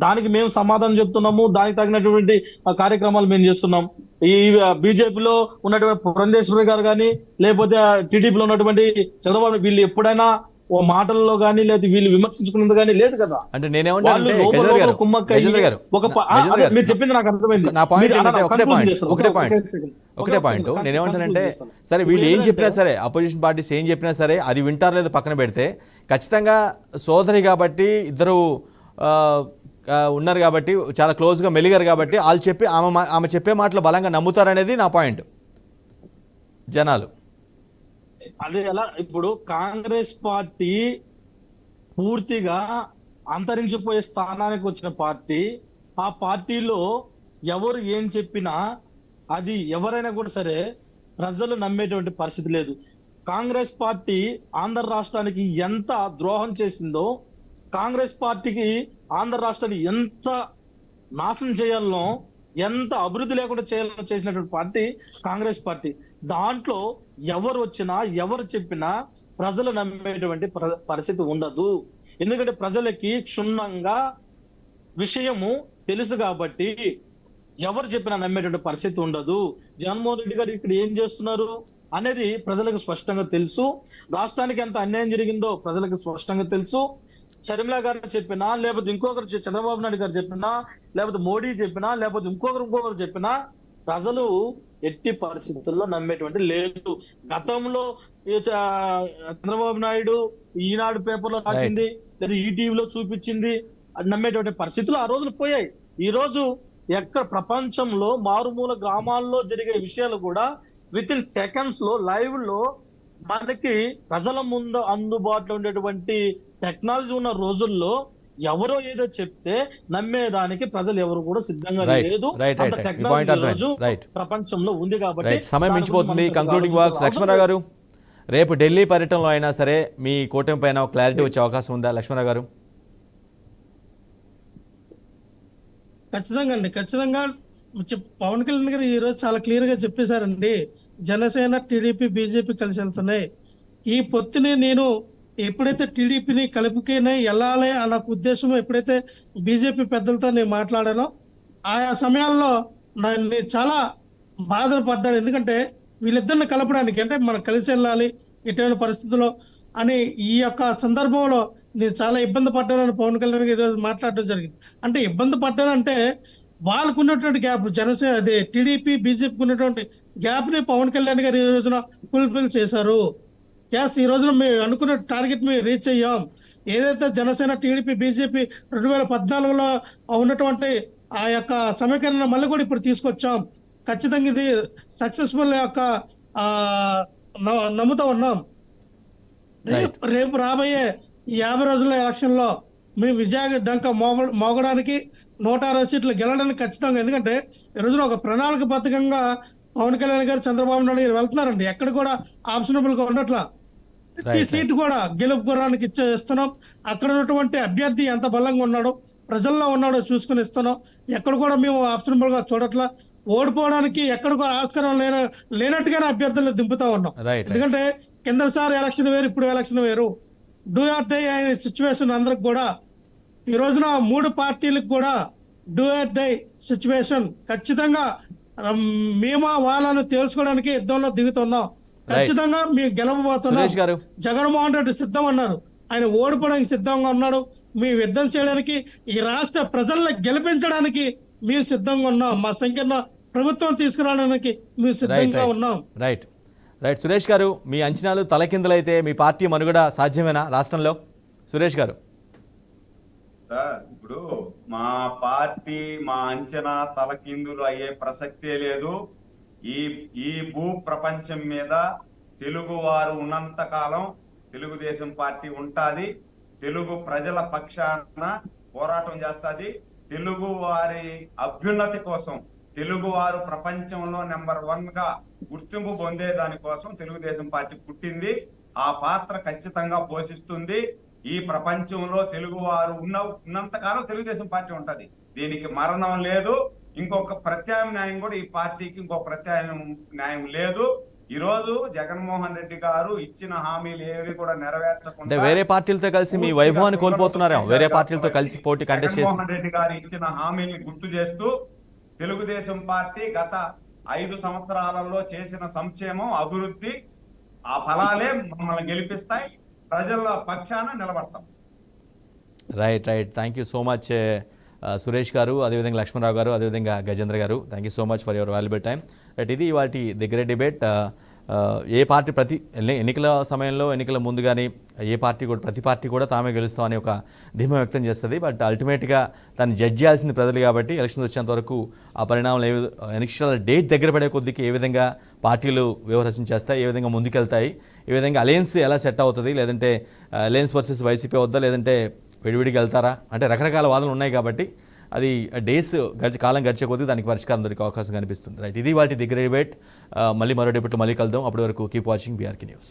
దానికి మేము సమాధానం చెప్తున్నాము. దానికి తగినటువంటి కార్యక్రమాలు మేము చేస్తున్నాం. ఈ బీజేపీలో ఉన్నటువంటి పురంధేశ్వరి గారు కానీ లేకపోతే టీడీపీలో ఉన్నటువంటి చంద్రబాబు వీళ్ళు ఎప్పుడైనా ఓ మాటల్లో కానీ లేదా వీళ్ళు విమర్శించుకున్నది కానీ లేదు కదా. అంటే నేనేమంటానంటే మీరు చెప్పింది నాకు అర్థమైంది. ఒకటే పాయింట్ నేనేమంటానంటే, సరే వీళ్ళు ఏం చెప్పినా సరే, అపోజిషన్ పార్టీస్ ఏం చెప్పినా సరే అది వింటారు లేదా పక్కన పెడితే, ఖచ్చితంగా సోదరి కాబట్టి ఇద్దరు ఉన్నారు కాబట్టి చాలా క్లోజ్గా మెలిగారు కాబట్టి వాళ్ళు చెప్పి ఆమె చెప్పే మాటలు బలంగా నమ్ముతారనేది నా పాయింట్. జనాలు అదే ఎలా ఇప్పుడు కాంగ్రెస్ పార్టీ పూర్తిగా అంతరించిపోయే స్థానానికి వచ్చిన పార్టీ, ఆ పార్టీలో ఎవరు ఏం చెప్పినా అది ఎవరైనా కూడా సరే ప్రజలు నమ్మేటువంటి పరిస్థితి లేదు. కాంగ్రెస్ పార్టీ ఆంధ్ర రాష్ట్రానికి ఎంత ద్రోహం చేసిందో, కాంగ్రెస్ పార్టీకి ఆంధ్ర రాష్ట్రాన్ని ఎంత నాశనం చేయాలనో, ఎంత అభివృద్ధి లేకుండా చేయాలనో చేసినటువంటి పార్టీ కాంగ్రెస్ పార్టీ. దాంట్లో ఎవరు వచ్చినా ఎవరు చెప్పినా ప్రజలు నమ్మేటువంటి పరిస్థితి ఉండదు. ఎందుకంటే ప్రజలకి క్షుణ్ణంగా విషయము తెలుసు కాబట్టి ఎవరు చెప్పినా నమ్మేటువంటి పరిస్థితి ఉండదు. జగన్మోహన్ రెడ్డి గారు ఇక్కడ ఏం చేస్తున్నారు అనేది ప్రజలకు స్పష్టంగా తెలుసు. రాష్ట్రానికి ఎంత అన్యాయం జరిగిందో ప్రజలకు స్పష్టంగా తెలుసు. షర్మిల గారు చెప్పినా లేకపోతే ఇంకొకరు చంద్రబాబు నాయుడు గారు చెప్పినా లేకపోతే మోడీ చెప్పినా లేకపోతే ఇంకొకరు చెప్పినా ప్రజలు ఎట్టి పరిస్థితుల్లో నమ్మేటువంటి లేదు. గతంలో చంద్రబాబు నాయుడు ఈనాడు పేపర్లో రాసింది లేదా ఈటీవీలో చూపించింది నమ్మేటువంటి పరిస్థితులు ఆ రోజులు పోయాయి. ఈ రోజు ఎక్కడ ప్రపంచంలో మారుమూల గ్రామాల్లో జరిగే విషయాలు కూడా విత్ ఇన్ సెకండ్స్ లో లైవ్ లో మనకి ప్రజల ముందు అందుబాటులో ఉండేటువంటి టెక్నాలజీ ఉన్న రోజుల్లో ఎవరో ఏదో చెప్తే నమ్మేదానికి ప్రజలు ఎవరు కూడా సిద్ధంగా Right, లేదు. right, అంత right. ఈ టెక్నాలజీ point అర్థమైంది. రోజు Right. ప్రపంచంలో ఉంది కాబట్టి రైట్, సమయం దాని మించిపోతుంది. గురించి మనం కంక్లూడింగ్ పెద్దగా వర్క్స్ లక్ష్మణరావు గారు, రేపు ఢిల్లీ పర్యటనలో అయినా సరే మీ కూటమి పైన ఒక క్లారిటీ వచ్చే అవకాశం ఉందా లక్ష్మణరావు గారు? ఖచ్చితంగా అండి, ఖచ్చితంగా పవన్ కళ్యాణ్ గారు ఈ రోజు చాలా క్లియర్ గా చెప్పేశారండి. జనసేన, టీడీపీ, బీజేపీ కలిసి వెళ్తున్నాయి. ఈ పొత్తుని నేను ఎప్పుడైతే టీడీపీని కలుపుకేనే వెళ్ళాలి అన్న ఉద్దేశం ఎప్పుడైతే బీజేపీ పెద్దలతో నేను మాట్లాడానో ఆయా సమయాల్లో నేను చాలా బాధలు పడ్డాను. ఎందుకంటే వీళ్ళిద్దరిని కలపడానికి, అంటే మనం కలిసి వెళ్ళాలి ఎటువంటి పరిస్థితుల్లో అని ఈ యొక్క సందర్భంలో నేను చాలా ఇబ్బంది పడ్డానని పవన్ కళ్యాణ్ గారు ఈరోజు మాట్లాడడం జరిగింది. అంటే ఇబ్బంది పడ్డానంటే వాళ్ళకు ఉన్నటువంటి గ్యాప్, జనసేన అదే టీడీపీ బీజేపీకి ఉన్నటువంటి గ్యాప్ ని పవన్ కళ్యాణ్ గారు ఈ రోజున ఫుల్ఫిల్ చేశారు. ఎస్, ఈ రోజున మేము అనుకున్న టార్గెట్ మేము రీచ్ అయ్యాం. ఏదైతే జనసేన, టీడీపీ, బీజేపీ 2014లో ఉన్నటువంటి ఆ యొక్క సమీకరణ మళ్ళీ కూడా ఇప్పుడు తీసుకొచ్చాం. ఖచ్చితంగా ఇది సక్సెస్ఫుల్ యొక్క నమ్ముతా ఉన్నాం. రేపు రాబోయే 50 రోజుల ఎలక్షన్ లో మేము విజయ డంక మోగడానికి 160 సీట్లు గెలవడానికి ఖచ్చితంగా. ఎందుకంటే ఈ రోజున ఒక ప్రణాళికబద్ధంగా పవన్ కళ్యాణ్ గారు, చంద్రబాబు నాయుడు గారు వెళ్తున్నారండి. ఎక్కడ కూడా ఆప్షనబుల్ గా ఉండట్లా. ప్రతి సీటు కూడా గెలుపు గుర్రానికి ఇస్తున్నాం. అక్కడ ఉన్నటువంటి అభ్యర్థి ఎంత బలంగా ఉన్నాడో, ప్రజల్లో ఉన్నాడో చూసుకుని ఇస్తున్నాం. ఎక్కడ కూడా మేము ఆప్షనబుల్ గా చూడట్లా. ఓడిపోవడానికి ఎక్కడ కూడా ఆస్కారం లేనట్టుగానే అభ్యర్థులను దింపుతా ఉన్నాం. ఎందుకంటే కిందసారి ఎలక్షన్ వేరు, ఇప్పుడు ఎలక్షన్ వేరు. డూ ఆర్ డై అనే సిచ్యువేషన్ అందరికి కూడా ఈ రోజున 3 పార్టీలకు కూడా డూ ఆర్ డై సిచ్యువేషన్. ఖచ్చితంగా మేము వాళ్ళని తేల్చుకోవడానికి యుద్ధంలో దిగుతున్నాం. ఖచ్చితంగా మేము గెలవబోతున్నాం. జగన్మోహన్ రెడ్డి సిద్ధం అన్నారు, ఆయన ఓడిపోవడానికి సిద్ధంగా ఉన్నాడు. మేము యుద్ధం చేయడానికి, ఈ రాష్ట్ర ప్రజల్ని గెలిపించడానికి మేము సిద్ధంగా ఉన్నాం. మా సంఖ్యన ప్రభుత్వం తీసుకురావడానికి మేము సిద్ధంగా ఉన్నాం. రైట్ రైట్ సురేష్ గారు, మీ అంచనాలు తలకిందులైతే మీ పార్టీ మనుగడ సాధ్యమేనా రాష్ట్రంలో? సురేష్ గారు, ఇప్పుడు మా పార్టీ, మా అంచనా తలకిందులు అయ్యే ప్రసక్తే లేదు. ఈ భూ ప్రపంచం మీద తెలుగు వారు ఉన్నంత కాలం తెలుగుదేశం పార్టీ ఉంటాది. తెలుగు ప్రజల పక్షాన పోరాటం చేస్తుంది. తెలుగు వారి అభ్యున్నతి కోసం, తెలుగు వారు ప్రపంచంలో నెంబర్ 1 గా గుర్తింపు పొందే దానికోసం తెలుగుదేశం పార్టీ పుట్టింది. ఆ పాత్ర ఖచ్చితంగా పోషిస్తుంది. ఈ ప్రపంచంలో తెలుగు వారు ఉన్నంత కాలం తెలుగుదేశం పార్టీ ఉంటది. దీనికి మరణం లేదు. ఇంకొక ప్రత్యామ్నాయం కూడా ఈ పార్టీకి ఇంకొక ప్రత్యామ్నాయం లేదు. ఈ రోజు జగన్మోహన్ రెడ్డి గారు ఇచ్చిన హామీలు ఏవి కూడా నెరవేర్చకుండా వేరే పార్టీలతో కలిసి మీ వైభవాన్ని కోల్పోతున్నారా? వేరే పార్టీలతో కలిసి పోటీ కంటెస్ట్ చేసి జగన్మోహన్ రెడ్డి గారు ఇచ్చిన హామీల్ని గుర్తు చేస్తూ తెలుగుదేశం పార్టీ గత 5 సంవత్సరాలలో చేసిన సంక్షేమం, అభివృద్ధి, ఆ ఫలాలే మమ్మల్ని గెలిపిస్తాయి. ప్రజల పక్షాన నిలబడతాం. Right right thank you so much Suresh గారు, అదేవిధంగా లక్ష్మణరావు గారు, అదేవిధంగా గజేంద్ర గారు. Thank you so much for your valuable time. Right, ఇది వాటి దగ్గర డిబేట్. ఏ పార్టీ ఎన్నికల సమయంలో, ఎన్నికల ముందు కానీ ఏ పార్టీ కూడా, ప్రతి పార్టీ కూడా తామే గెలుస్తామని ఒక ధీమా వ్యక్తం చేస్తుంది. బట్ అల్టిమేట్గా దాన్ని జడ్జ్ చేయాల్సింది ప్రజలు కాబట్టి ఎలక్షన్స్ వచ్చేంత వరకు ఆ పరిణామాలు ఎలక్షన్ల డేట్ దగ్గర పడే కొద్దికి ఏ విధంగా పార్టీలు వ్యవహరించ చేస్తాయి, ఏ విధంగా ముందుకెళ్తాయి, ఏ విధంగా అలయన్స్ ఎలా సెట్ అవుతుంది, లేదంటే అలయన్స్ వర్సెస్ వైసీపీ వద్దా, లేదంటే విడివిడికి వెళ్తారా, అంటే రకరకాల వాదనలు ఉన్నాయి కాబట్టి అది డేస్ కాలం గడిచే కొద్దీ దానికి పరిష్కారం దొరికే అవకాశం కనిపిస్తుంది. రైట్, ఇది వాటి దగ్గర డిబేట్. మళ్ళీ మరో డిబేట్లో మళ్ళీ కలుద్దాం. అప్పటి వరకు కీప్ వాచింగ్ బీఆర్కే న్యూస్.